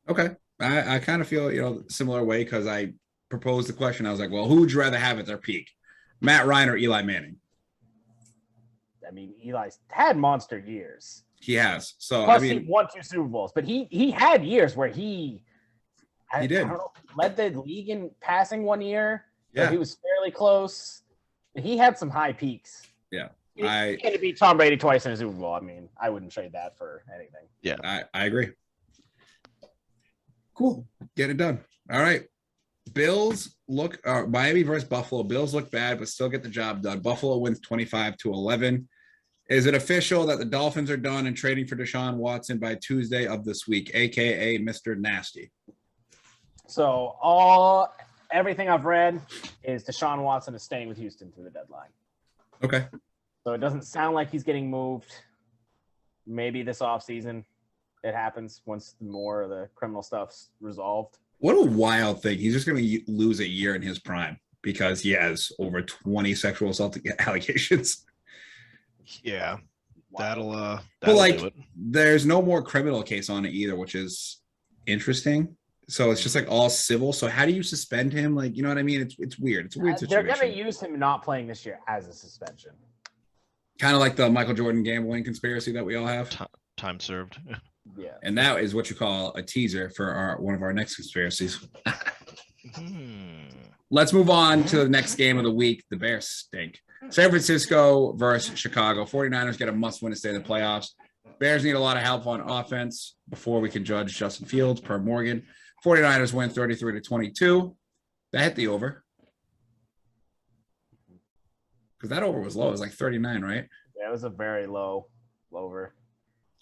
Okay. I kind of feel, similar way because I proposed the question. I was like, well, who would you rather have at their peak? Matt Ryan or Eli Manning? I mean, Eli's had monster years. He has. So, Plus, he won 2 Super Bowls. But he had years where he did. I don't know, led the league in passing one year. Yeah. He was fairly close. He had some high peaks. Yeah. He had to beat Tom Brady twice in a Super Bowl. I mean, I wouldn't trade that for anything. Yeah. I agree. Cool. Get it done. All right. Bills look Miami versus Buffalo. Bills look bad, but still get the job done. Buffalo wins 25-11. Is it official that the Dolphins are done and trading for Deshaun Watson by Tuesday of this week, aka Mr. Nasty? So everything I've read is Deshaun Watson is staying with Houston through the deadline. Okay. So it doesn't sound like he's getting moved. Maybe this offseason it happens once more of the criminal stuff's resolved. What a wild thing. He's just going to lose a year in his prime because he has over 20 sexual assault allegations. Yeah. That'll but do it. There's no more criminal case on it either, which is interesting. So it's just like all civil. So how do you suspend him? Like, you know what I mean? It's weird. It's a weird situation. They're going to use him not playing this year as a suspension. Kind of like the Michael Jordan gambling conspiracy that we all have. Time served. Yeah. And that is what you call a teaser for one of our next conspiracies. Let's move on to the next game of the week. The Bears stink. San Francisco versus Chicago. 49ers get a must-win to stay in the playoffs. Bears need a lot of help on offense before we can judge Justin Fields, per Morgan. 49ers win 33-22. That hit the over. Because that over was low. It was like 39, right? Yeah, it was a very low over.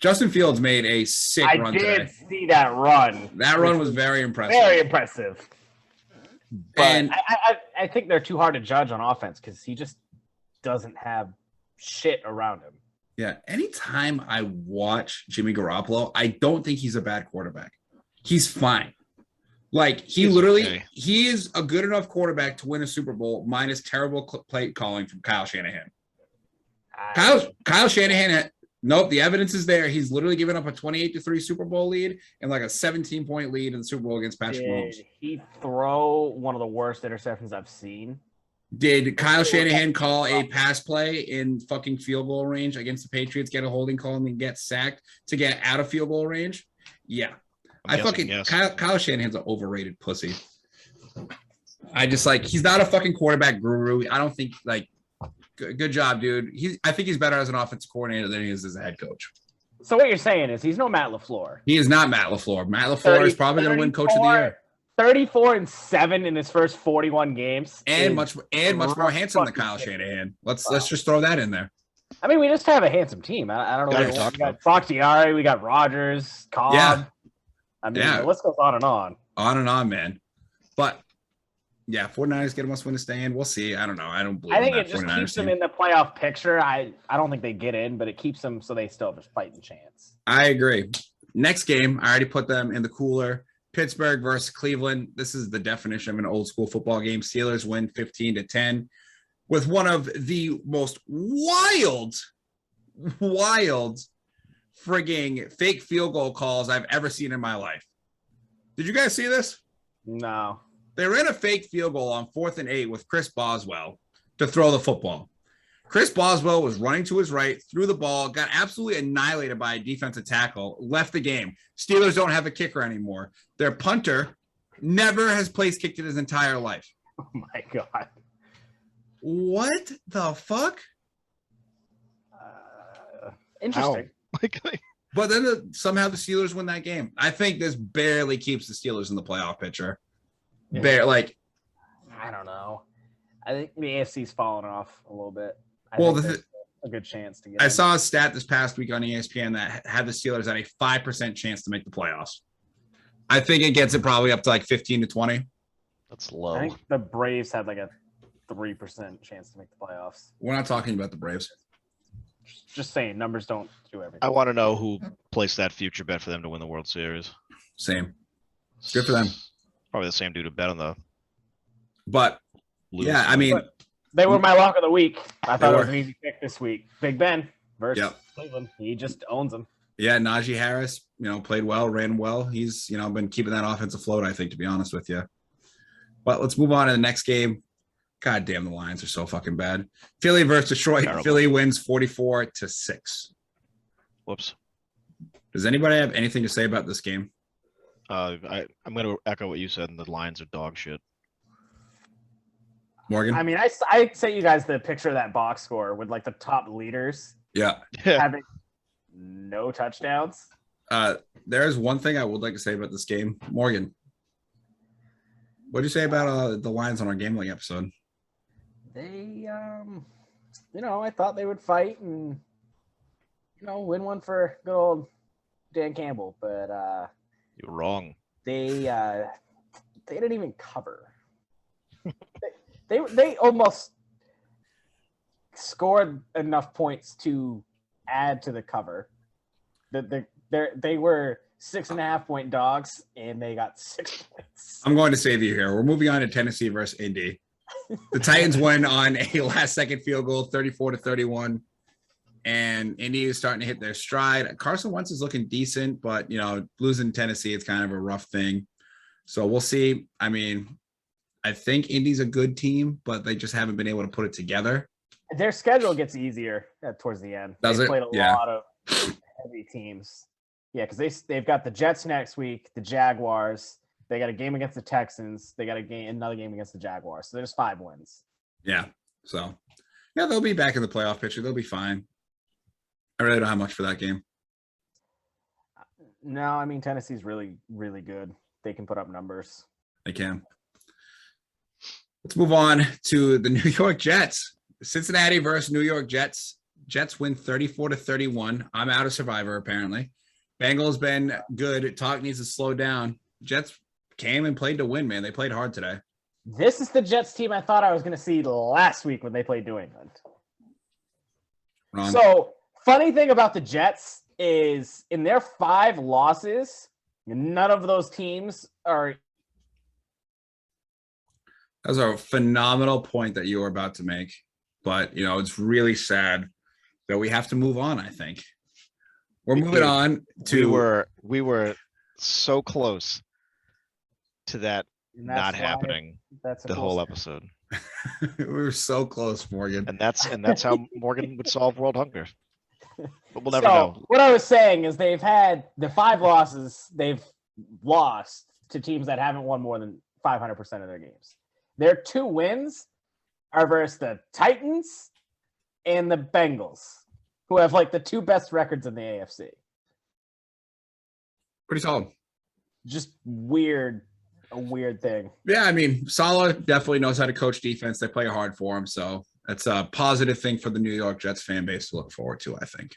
Justin Fields made a sick run today. I did see that run. That run was very impressive. Very impressive. But And I think they're too hard to judge on offense because he just doesn't have shit around him. yeah, anytime I watch Jimmy Garoppolo, I don't think he's a bad quarterback. He's fine. Like he is a good enough quarterback to win a Super Bowl minus terrible play calling from Kyle Shanahan. Kyle Shanahan nope, the evidence is there. He's literally given up a 28-3 Super Bowl lead and like a 17-point lead in the Super Bowl against Patrick Mahomes. Did he throw one of the worst interceptions I've seen? Did Kyle Shanahan call a pass play in fucking field goal range against the Patriots, get a holding call, and then get sacked to get out of field goal range? Yeah. Yes. Kyle Shanahan's an overrated pussy. I just he's not a fucking quarterback guru. I don't think good job, dude. I think he's better as an offensive coordinator than he is as a head coach. So what you're saying is he's no Matt LaFleur. He is not Matt LaFleur. Matt LaFleur is probably going to win Coach of the Year. 34-7 in his first 41 games, and much more handsome than Kyle Shanahan. Let's just throw that in there. I mean, we just have a handsome team. I don't know. We got Bakhtiari, we got Rodgers, Cobb. Yeah. I mean, the list goes on and on. On and on, man. But yeah, 49ers get a must win to stay in. We'll see. I don't know. I don't believe. I think it just keeps them in the playoff picture. I don't think they get in, but it keeps them so they still have a fighting chance. I agree. Next game, I already put them in the cooler. Pittsburgh versus Cleveland. This is the definition of an old school football game. Steelers win 15-10 with one of the most wild frigging fake field goal calls I've ever seen in my life. Did you guys see this? No. They ran a fake field goal on 4th and 8 with Chris Boswell to throw the football. Chris Boswell was running to his right, threw the ball, got absolutely annihilated by a defensive tackle, left the game. Steelers don't have a kicker anymore. Their punter never has place kicked in his entire life. Oh, my God. What the fuck? Interesting. But then somehow the Steelers win that game. I think this barely keeps the Steelers in the playoff picture. I don't know. I think the AFC's fallen off a little bit. a good chance to get. I in. saw a stat this past week on ESPN that had the Steelers at a 5% chance to make the playoffs. I think it gets it probably up to like 15 to 20. That's I low. think the Braves had like a 3% chance to make the playoffs. We're not talking about the Braves. Just saying, numbers don't do everything. I want to know who placed that future bet for them to win the World Series. Same. Good for them. Probably the same dude who bet on the. But yeah, I mean, They were my lock of the week. I thought They it was were. an easy pick this week. Big Ben versus Yep. Cleveland. He just owns them. yeah, Najee Harris, played well, ran well. He's, been keeping that offense afloat, I think, to be honest with you. But let's move on to the next game. God damn, the Lions are so fucking bad. Philly versus Detroit. Terrible. Philly wins 44-6. Whoops. Does anybody have anything to say about this game? I'm going to echo what you said, and the Lions are dog shit. Morgan? I mean, I sent you guys the picture of that box score with like the top leaders Yeah. having no touchdowns. There's one thing I would like to say about this game. Morgan, what did you say about the Lions on our gambling episode? They, I thought they would fight and, win one for good old Dan Campbell, but You're wrong. they didn't even cover. They almost scored enough points to add to the cover. They were 6.5-point dogs, and they got 6 points. I'm going to save you here. We're moving on to Tennessee versus Indy. The Titans win on a last-second field goal, 34-31, and Indy is starting to hit their stride. Carson Wentz is looking decent, but losing Tennessee, it's kind of a rough thing. So we'll see. I mean, I think Indy's a good team, but they just haven't been able to put it together. Their schedule gets easier towards the end. Does They it? played a Yeah. lot of heavy teams. Yeah, because they've got the Jets next week, the Jaguars. They got a game against the Texans. They got another game against the Jaguars. So there's 5 wins. Yeah. So, yeah, they'll be back in the playoff picture. They'll be fine. I really don't have much for that game. No, I mean, Tennessee's really, really good. They can put up numbers. They can. Let's move on to the New York Jets. Cincinnati versus New York Jets. Jets win 34-31. I'm out of Survivor, apparently. Bengals been good. Talk needs to slow down. Jets came and played to win, man. They played hard today. This is the Jets team I thought I was going to see last week when they played New England. Ron? So, funny thing about the Jets is in their 5 losses, none of those teams are. That was a phenomenal point that you were about to make. But, it's really sad that we have to move on, I think. We're moving on to. We were so close to that and that's not why happening That's a the cool whole stat. episode. We were so close, Morgan. And that's how Morgan would solve world hunger. But we'll never So, know. what I was saying is they've had the 5 losses they've lost to teams that haven't won more than 500% of their games. Their 2 wins are versus the Titans and the Bengals, who have like the 2 best records in the AFC. Pretty solid. Just a weird thing. Yeah, I mean, Saleh definitely knows how to coach defense. They play hard for him. So that's a positive thing for the New York Jets fan base to look forward to, I think.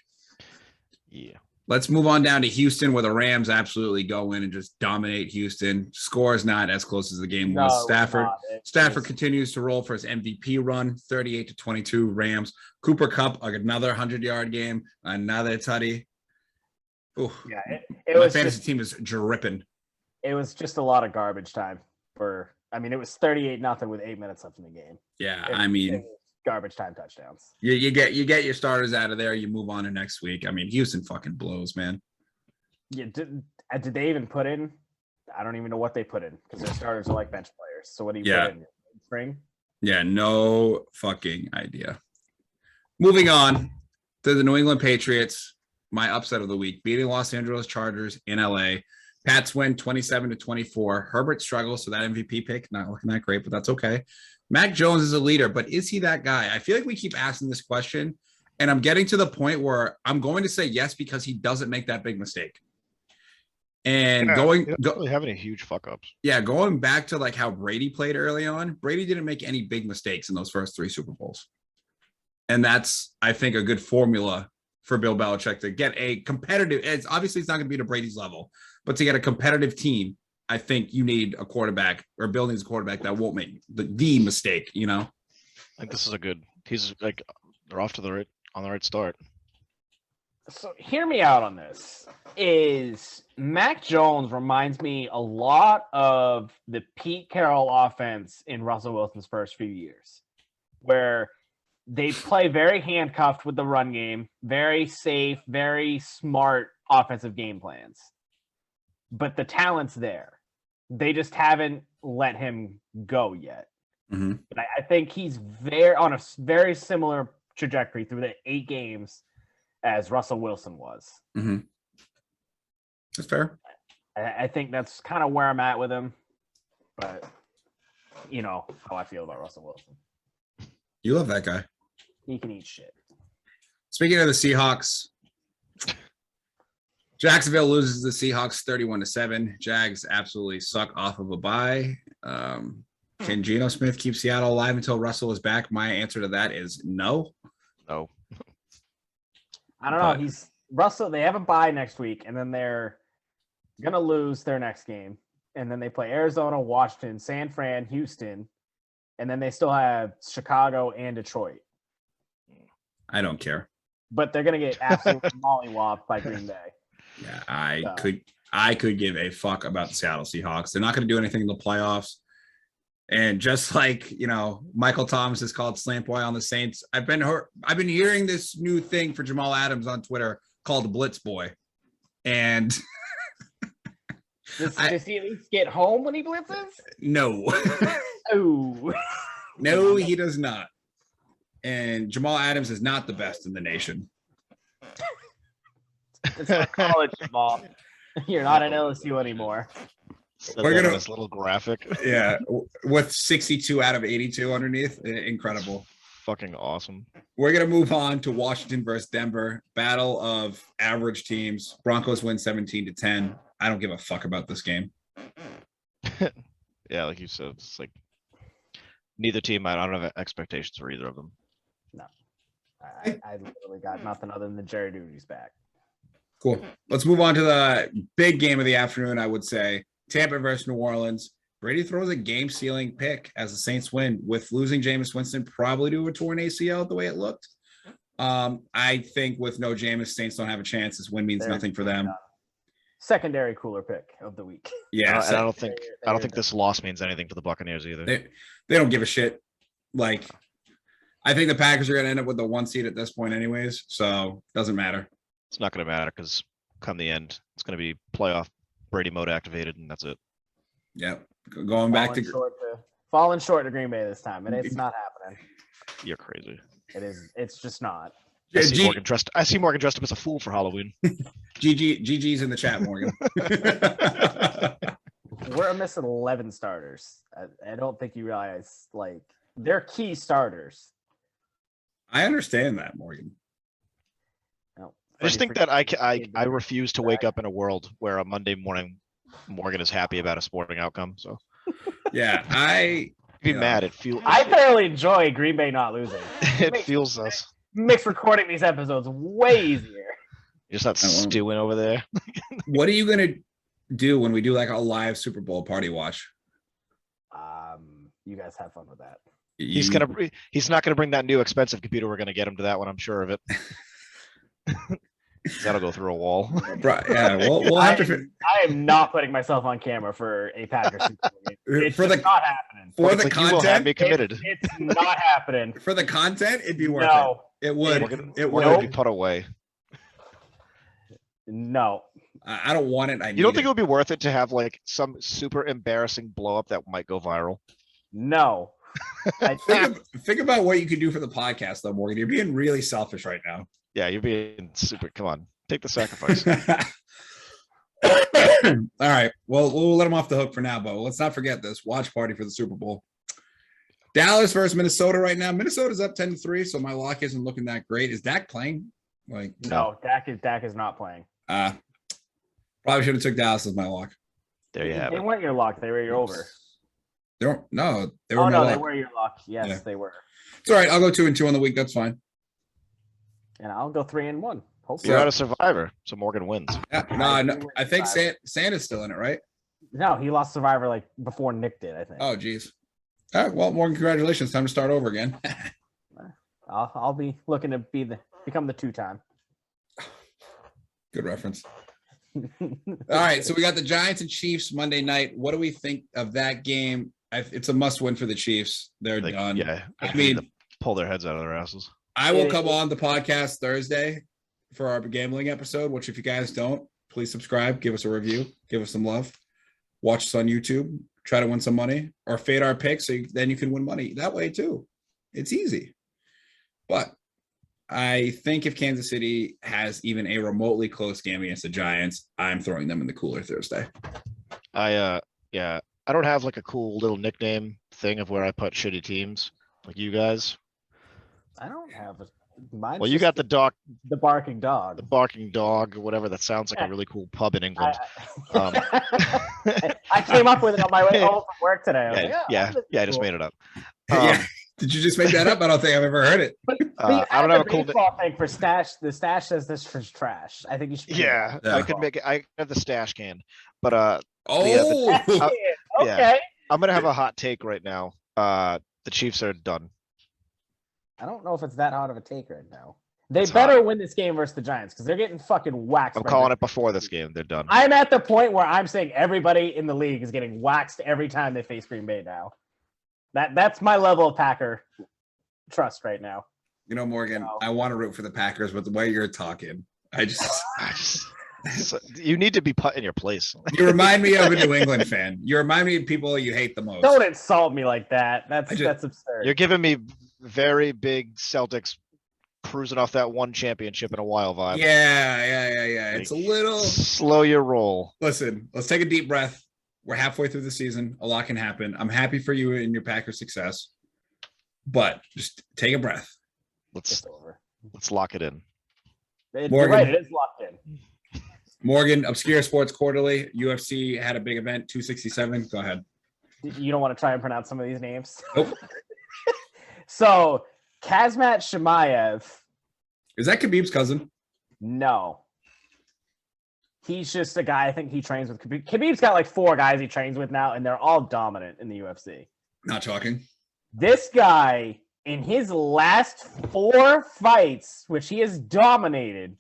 Yeah. Let's move on down to Houston, where the Rams absolutely go in and just dominate Houston. Score is not as close as the game was. No, it's not. Stafford continues to roll for his MVP run, 38-22 Rams. Cooper Kupp, another 100-yard game, another tutty. Ooh, Yeah, my it was fantasy just, team is dripping. it was just a lot of garbage time for. I mean, it was 38-0 with 8 minutes left in the game. Yeah, It- I it mean, was garbage time touchdowns. you get your starters out of there. You move on to next week. I mean, Houston fucking blows, man. Yeah, did they even put in? I don't even know what they put in because their starters are like bench players. So what do you Yeah. put in? Spring? Yeah, no fucking idea. Moving on to the New England Patriots, my upset of the week, beating Los Angeles Chargers in LA. Pats win 27-24. Herbert struggles, so that MVP pick not looking that great, but that's okay. Mac Jones is a leader, but is he that guy? I feel like we keep asking this question, and I'm getting to the point where I'm going to say yes because he doesn't make that big mistake. And Really having a huge fuck ups. going back to like how Brady played early on, Brady didn't make any big mistakes in those first 3 Super Bowls. And that's, I think, a good formula for Bill Belichick to get a competitive. It's obviously not going to be to Brady's level, but to get a competitive team, I think you need a quarterback or Bill needs a quarterback that won't make the mistake. I think this is a good. He's like they're off to the right start. So hear me out on this. Is Mac Jones reminds me a lot of the Pete Carroll offense in Russell Wilson's first few years, where they play very handcuffed with the run game, very safe, very smart offensive game plans. But the talent's there. They just haven't let him go yet. Mm-hmm. But I think he's on a very similar trajectory through the 8 games as Russell Wilson was. Mm-hmm. That's fair. I think that's kind of where I'm at with him. But you know how I feel about Russell Wilson. You love that guy. He can eat shit. Speaking of the Seahawks, Jacksonville loses the Seahawks 31-7. Jags absolutely suck off of a bye. Can Geno Smith keep Seattle alive until Russell is back? My answer to that is no. No. I don't know. He's Russell. They have a bye next week, and then they're gonna lose their next game, and then they play Arizona, Washington, San Fran, Houston, and then they still have Chicago and Detroit. I don't care. But they're gonna get absolutely mollywopped by Green Bay. Yeah, I could give a fuck about the Seattle Seahawks. They're not going to do anything in the playoffs. And just like, Michael Thomas has called Slant Boy on the Saints. I've been hearing this new thing for Jamal Adams on Twitter called Blitz Boy. And does he at least get home when he blitzes? No. Oh. No, he does not. And Jamal Adams is not the best in the nation. It's not college ball. You're not at LSU anymore. We're gonna this little graphic. Yeah, with 62 out of 82 underneath. Incredible. Fucking awesome. We're gonna move on to Washington versus Denver. Battle of average teams. Broncos win 17-10. I don't give a fuck about this game. Yeah, like you said, it's like neither team. I don't have expectations for either of them. No, I literally got nothing other than the Jerry Duty's back. Cool. Let's move on to the big game of the afternoon, I would say. Tampa versus New Orleans. Brady throws a game-sealing pick as the Saints win, with losing Jameis Winston probably to a torn ACL the way it looked. I think with no Jameis, Saints don't have a chance. This win means nothing for them. Secondary cooler pick of the week. Yeah, I don't think this loss means anything for the Buccaneers either. They don't give a shit. Like, I think the Packers are going to end up with the 1 seed at this point anyways, so it doesn't matter. It's not going to matter because come the end, it's going to be playoff Brady mode activated, and that's it. Yep. Going back to falling short to Green Bay this time, and it's not happening. You're crazy. It is. It's just not. I see Morgan dressed up as a fool for Halloween. GG's in the chat, Morgan. We're missing 11 starters. I don't think you realize, like, they're key starters. I understand that, Morgan. I just think that I refuse to wake up in a world where a Monday morning Morgan is happy about a sporting outcome. So yeah, be mad. It feels. I thoroughly enjoy Green Bay not losing. It feels us. Makes recording these episodes way easier. You're just not stewing over there. What are you gonna do when we do like a live Super Bowl party watch? You guys have fun with that. He's not gonna bring that new expensive computer. We're gonna get him to that one. I'm sure of it. That'll go through a wall. Right, yeah, we'll have to. I am not putting myself on camera for a Packers Super Bowl game. It's not happening. For the content, be committed. It's not happening. For the content, it'd be worth it. It would. It would be put away. No, I don't want it. You don't think it would be worth it to have like some super embarrassing blow up that might go viral? No. Think about what you could do for the podcast, though, Morgan. You're being really selfish right now. Yeah, you're being super. Come on, take the sacrifice. All right. Well, we'll let him off the hook for now, but let's not forget this watch party for the Super Bowl. Dallas versus Minnesota right now. Minnesota's up 10-3, so my lock isn't looking that great. Is Dak playing? No, Dak is not playing. Probably should have took Dallas as my lock. There you have it. They weren't your lock. They were your over. They were they were your lock. Yes, yeah. They were. It's all right. I'll go 2-2 on the week. That's fine. and I'll go 3-1. Hopefully, You're out of Survivor, so Morgan wins. Yeah, no, I think Santa's still in it, right? no, he lost Survivor like before Nick did. I think. Oh, geez. All right, well, Morgan, congratulations. Time to start over again. I'll be looking to become the 2-time. Good reference. All right, so we got the Giants and Chiefs Monday night. What do we think of that game? It's a must-win for the Chiefs. They're done. Yeah, I mean, pull their heads out of their asses. I will come on the podcast Thursday for our gambling episode, which if you guys don't, please subscribe, give us a review, give us some love. Watch us on YouTube, try to win some money, or fade our picks so then you can win money that way too. It's easy. But I think if Kansas City has even a remotely close game against the Giants, I'm throwing them in the cooler Thursday. I don't have like a cool little nickname thing of where I put shitty teams like you guys. I don't have a. Mine's Well, you got the the barking dog. the barking dog, whatever. That sounds like a really cool pub in England. I came up with it on my way home from work today. I was I just made it up. Yeah. Did you just make that up? I don't think I've ever heard it. But I don't have a cool thing for stash. The stash says this for trash. I think you should. Yeah, I could make it. I have the stash can, but Okay. Yeah. I'm gonna have a hot take right now. The Chiefs are done. I don't know if it's that hot of a take right now. They It's better hot. win this game versus the Giants because they're getting fucking waxed. I'm calling it before this game. They're done. I'm at the point where I'm saying everybody in the league is getting waxed every time they face Green Bay now. That's my level of Packer trust right now. You know, Morgan, I want to root for the Packers, but the way you're talking, You need to be put in your place. you remind me of a New England fan. You remind me of people you hate the most. Don't insult me like that. That's absurd. You're giving me very big Celtics cruising off that one championship in a while vibe. Yeah. It's a little slow your roll. Listen, let's take a deep breath. We're halfway through the season. A lot can happen. I'm happy for you and your Packers success, but just take a breath. Let's lock it in. You're right, it is locked in. Morgan, Obscure Sports Quarterly, UFC had a big event, 267. Go ahead. You don't want to try and pronounce some of these names? Nope. So, Kazmat Shemaev. Is that Khabib's cousin? No. He's just a guy, I think he trains with Khabib. Khabib's got like 4 guys he trains with now, and they're all dominant in the UFC. Not talking. This guy, in his last 4 fights, which he has dominated,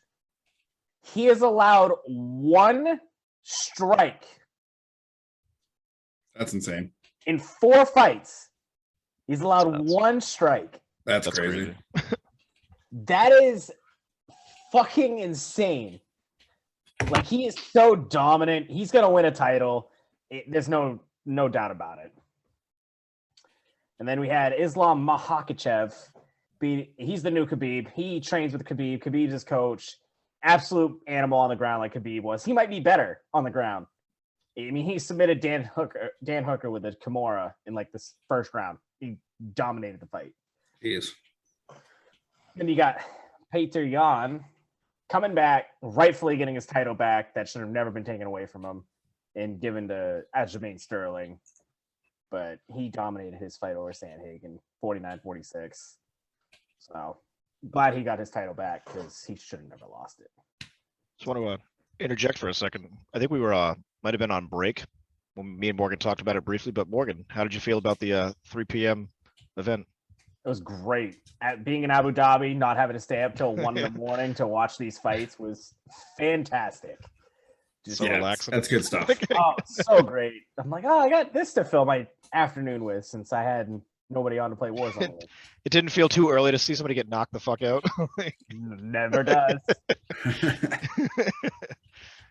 he has allowed 1 strike. That's insane. In 4 fights, he's allowed That's 1 strike. That's crazy. That is fucking insane. Like, he is so dominant. He's going to win a title. There's no doubt about it. And then we had Islam Makhachev. He's the new Khabib. He trains with Khabib. Khabib's his coach. Absolute animal on the ground like Khabib was. He might be better on the ground. I mean, he submitted Dan Hooker with a Kimura in like this first round. He dominated the fight. He is. Then you got Peter Yan coming back, rightfully getting his title back. That should have never been taken away from him and given to Aljamain Sterling. But he dominated his fight over Sandhagen, 49-46. So glad he got his title back because he should have never lost it. Just want to interject for a second. I think we were might have been on break when me and Morgan talked about it briefly. But Morgan, how did you feel about the 3 p.m. event? It was great. Being in Abu Dhabi, not having to stay up till 1 in the morning to watch these fights was fantastic. So relaxing. That's good stuff. Oh, so great. I'm like, I got this to fill my afternoon with since I had nobody on to play Warzone with. It didn't feel too early to see somebody get knocked the fuck out. Never does.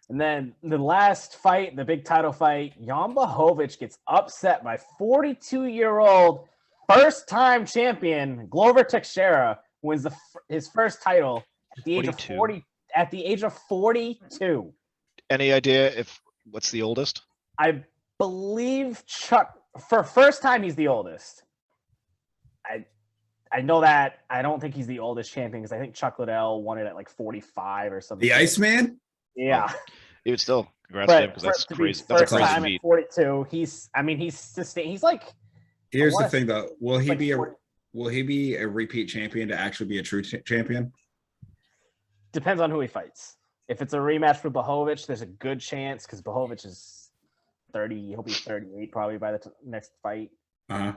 And then the last fight, the big title fight, Jan Blachowicz gets upset by 42-year-old first-time champion Glover Teixeira, wins his first title at the age of 40. At the age of 42. Any idea what's the oldest? I believe Chuck, for first time, he's the oldest. I know that. I don't think he's the oldest champion because I think Chuck Liddell won it at like 45 or something. The Iceman? Yeah. Even still, congrats to him because that's crazy. That's a crazy feat. 42. He's sustained. He's like. Here's the thing, though. Will he be a repeat champion to actually be a true champion? depends on who he fights. If it's a rematch with Blachowicz, there's a good chance because Blachowicz is 30. He'll be 38 probably by the next fight. Uh-huh.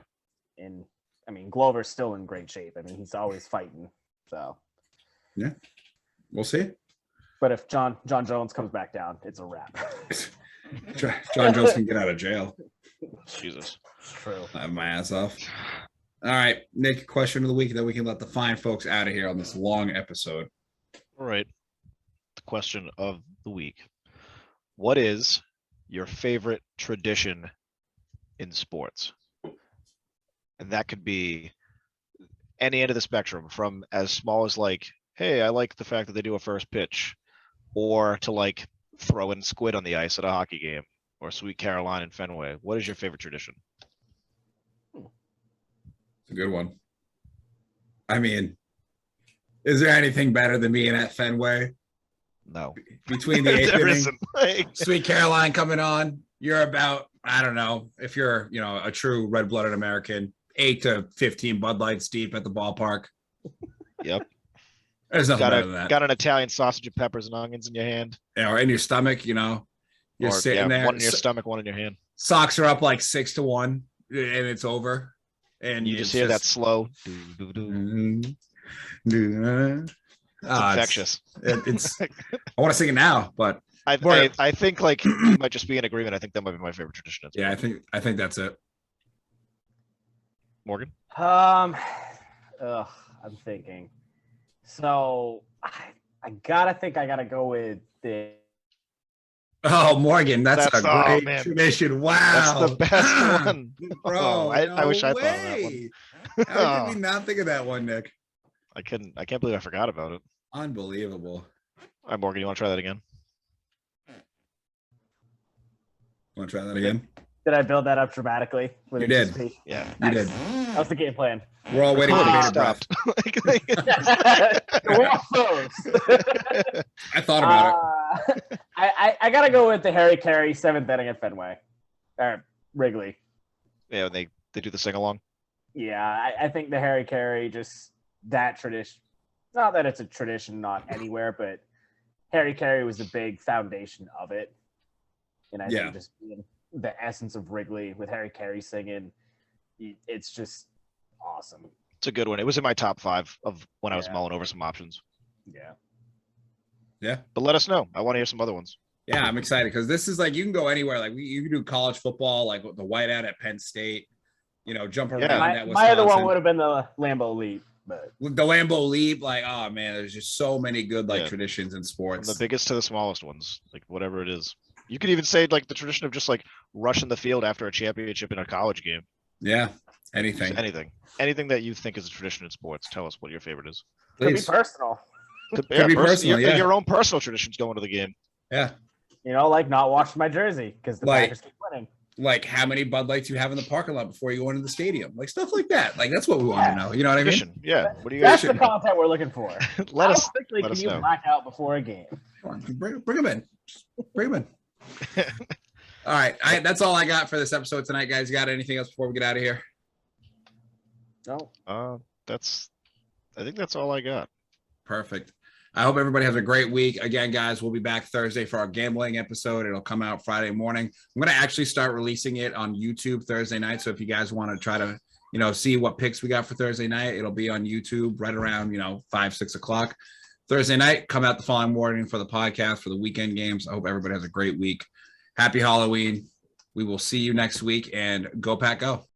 And I mean, Glover's still in great shape. I mean, he's always fighting. So yeah, we'll see. But if John Jones comes back down, it's a wrap. John Jones can get out of jail. Jesus. True. I have my ass off. All right, Nick, question of the week, then we can let the fine folks out of here on this long episode. All right. The question of the week. What is your favorite tradition in sports? And that could be any end of the spectrum, from as small as like, hey, I like the fact that they do a first pitch, or to like throwing squid on the ice at a hockey game, or Sweet Caroline in Fenway. What is your favorite tradition? It's a good one. I mean, is there anything better than being at Fenway? No. Between the eighth There inning, isn't. Like, Sweet Caroline coming on, you're about, I don't know, if you're, a true red-blooded American, 8 to 15 Bud Lights deep at the ballpark. Yep. There's nothing better than that. Got an Italian sausage and peppers and onions in your hand. Yeah, or in your stomach, you're sitting there. One in your stomach, one in your hand. Socks are up like 6-1, and it's over. And You just hear that slow. It's Infectious. It's. I want to sing it now, but I think like we might just be in agreement. I think that might be my favorite tradition. yeah, I think that's it. Morgan. I'm thinking. So I gotta go with the. Oh, Morgan, that's a oh, great man. tradition. Wow, That's the best one. bro. Oh, I wish I thought of that way. one. How did we not think of that one, Nick? I can't believe I forgot about it. Unbelievable. All right, Morgan, you want to try that again? Want to try that again? Did I build that up dramatically? With You did. anticipation? Yeah. You did. That was the game plan. We're all waiting for Recording bated breath. stopped. We're all close. I thought about it. I gotta go with the Harry Carey 7th inning at Fenway, or Wrigley. Yeah, when they do the sing along. Yeah, I think the Harry Carey, just that tradition. Not that it's a tradition, not anywhere, but Harry Carey was the big foundation of it. And I think just being the essence of Wrigley with Harry Carey singing, it's just awesome. It's a good one. It was in my top 5 of when I was mulling over some options. Yeah. Yeah. But let us know. I want to hear some other ones. Yeah, I'm excited because this is like you can go anywhere. Like you can do college football, like the whiteout at Penn State. Jump around. Yeah. My other one would have been the Lambeau Leap, but the Lambeau Leap. Like, oh man, there's just so many good traditions in From sports. the biggest to the smallest ones, like whatever it is. You could even say like the tradition of just like rushing the field after a championship in a college game. Yeah, anything. Just anything that you think is a tradition in sports. Tell us what your favorite is. could be Please. personal. Could be personal, yeah. Your own personal traditions going to the game. Yeah, Like not watching my jersey because the Packers keep winning. like how many Bud Lights you have in the parking lot before you go into the stadium, like stuff like that. Like that's what we want to know. You know what I mean? Tradition. Yeah. What do you That's guys the content we're looking for. let How us quickly let can us you know. black out before a game? Come on, bring them in. Just bring them in. All right, that's all I got for this episode tonight, guys. You got anything else before we get out of here? No. I think that's all I got. Perfect. I hope everybody has a great week. Again, guys, we'll be back Thursday for our gambling episode. It'll come out Friday morning. I'm going to actually start releasing it on YouTube Thursday night. So if you guys want to try to, see what picks we got for Thursday night, it'll be on YouTube right around, 5, 6 o'clock. Thursday night, come out the following morning for the podcast for the weekend games. I hope everybody has a great week. Happy Halloween. We will see you next week, and go Pack Go.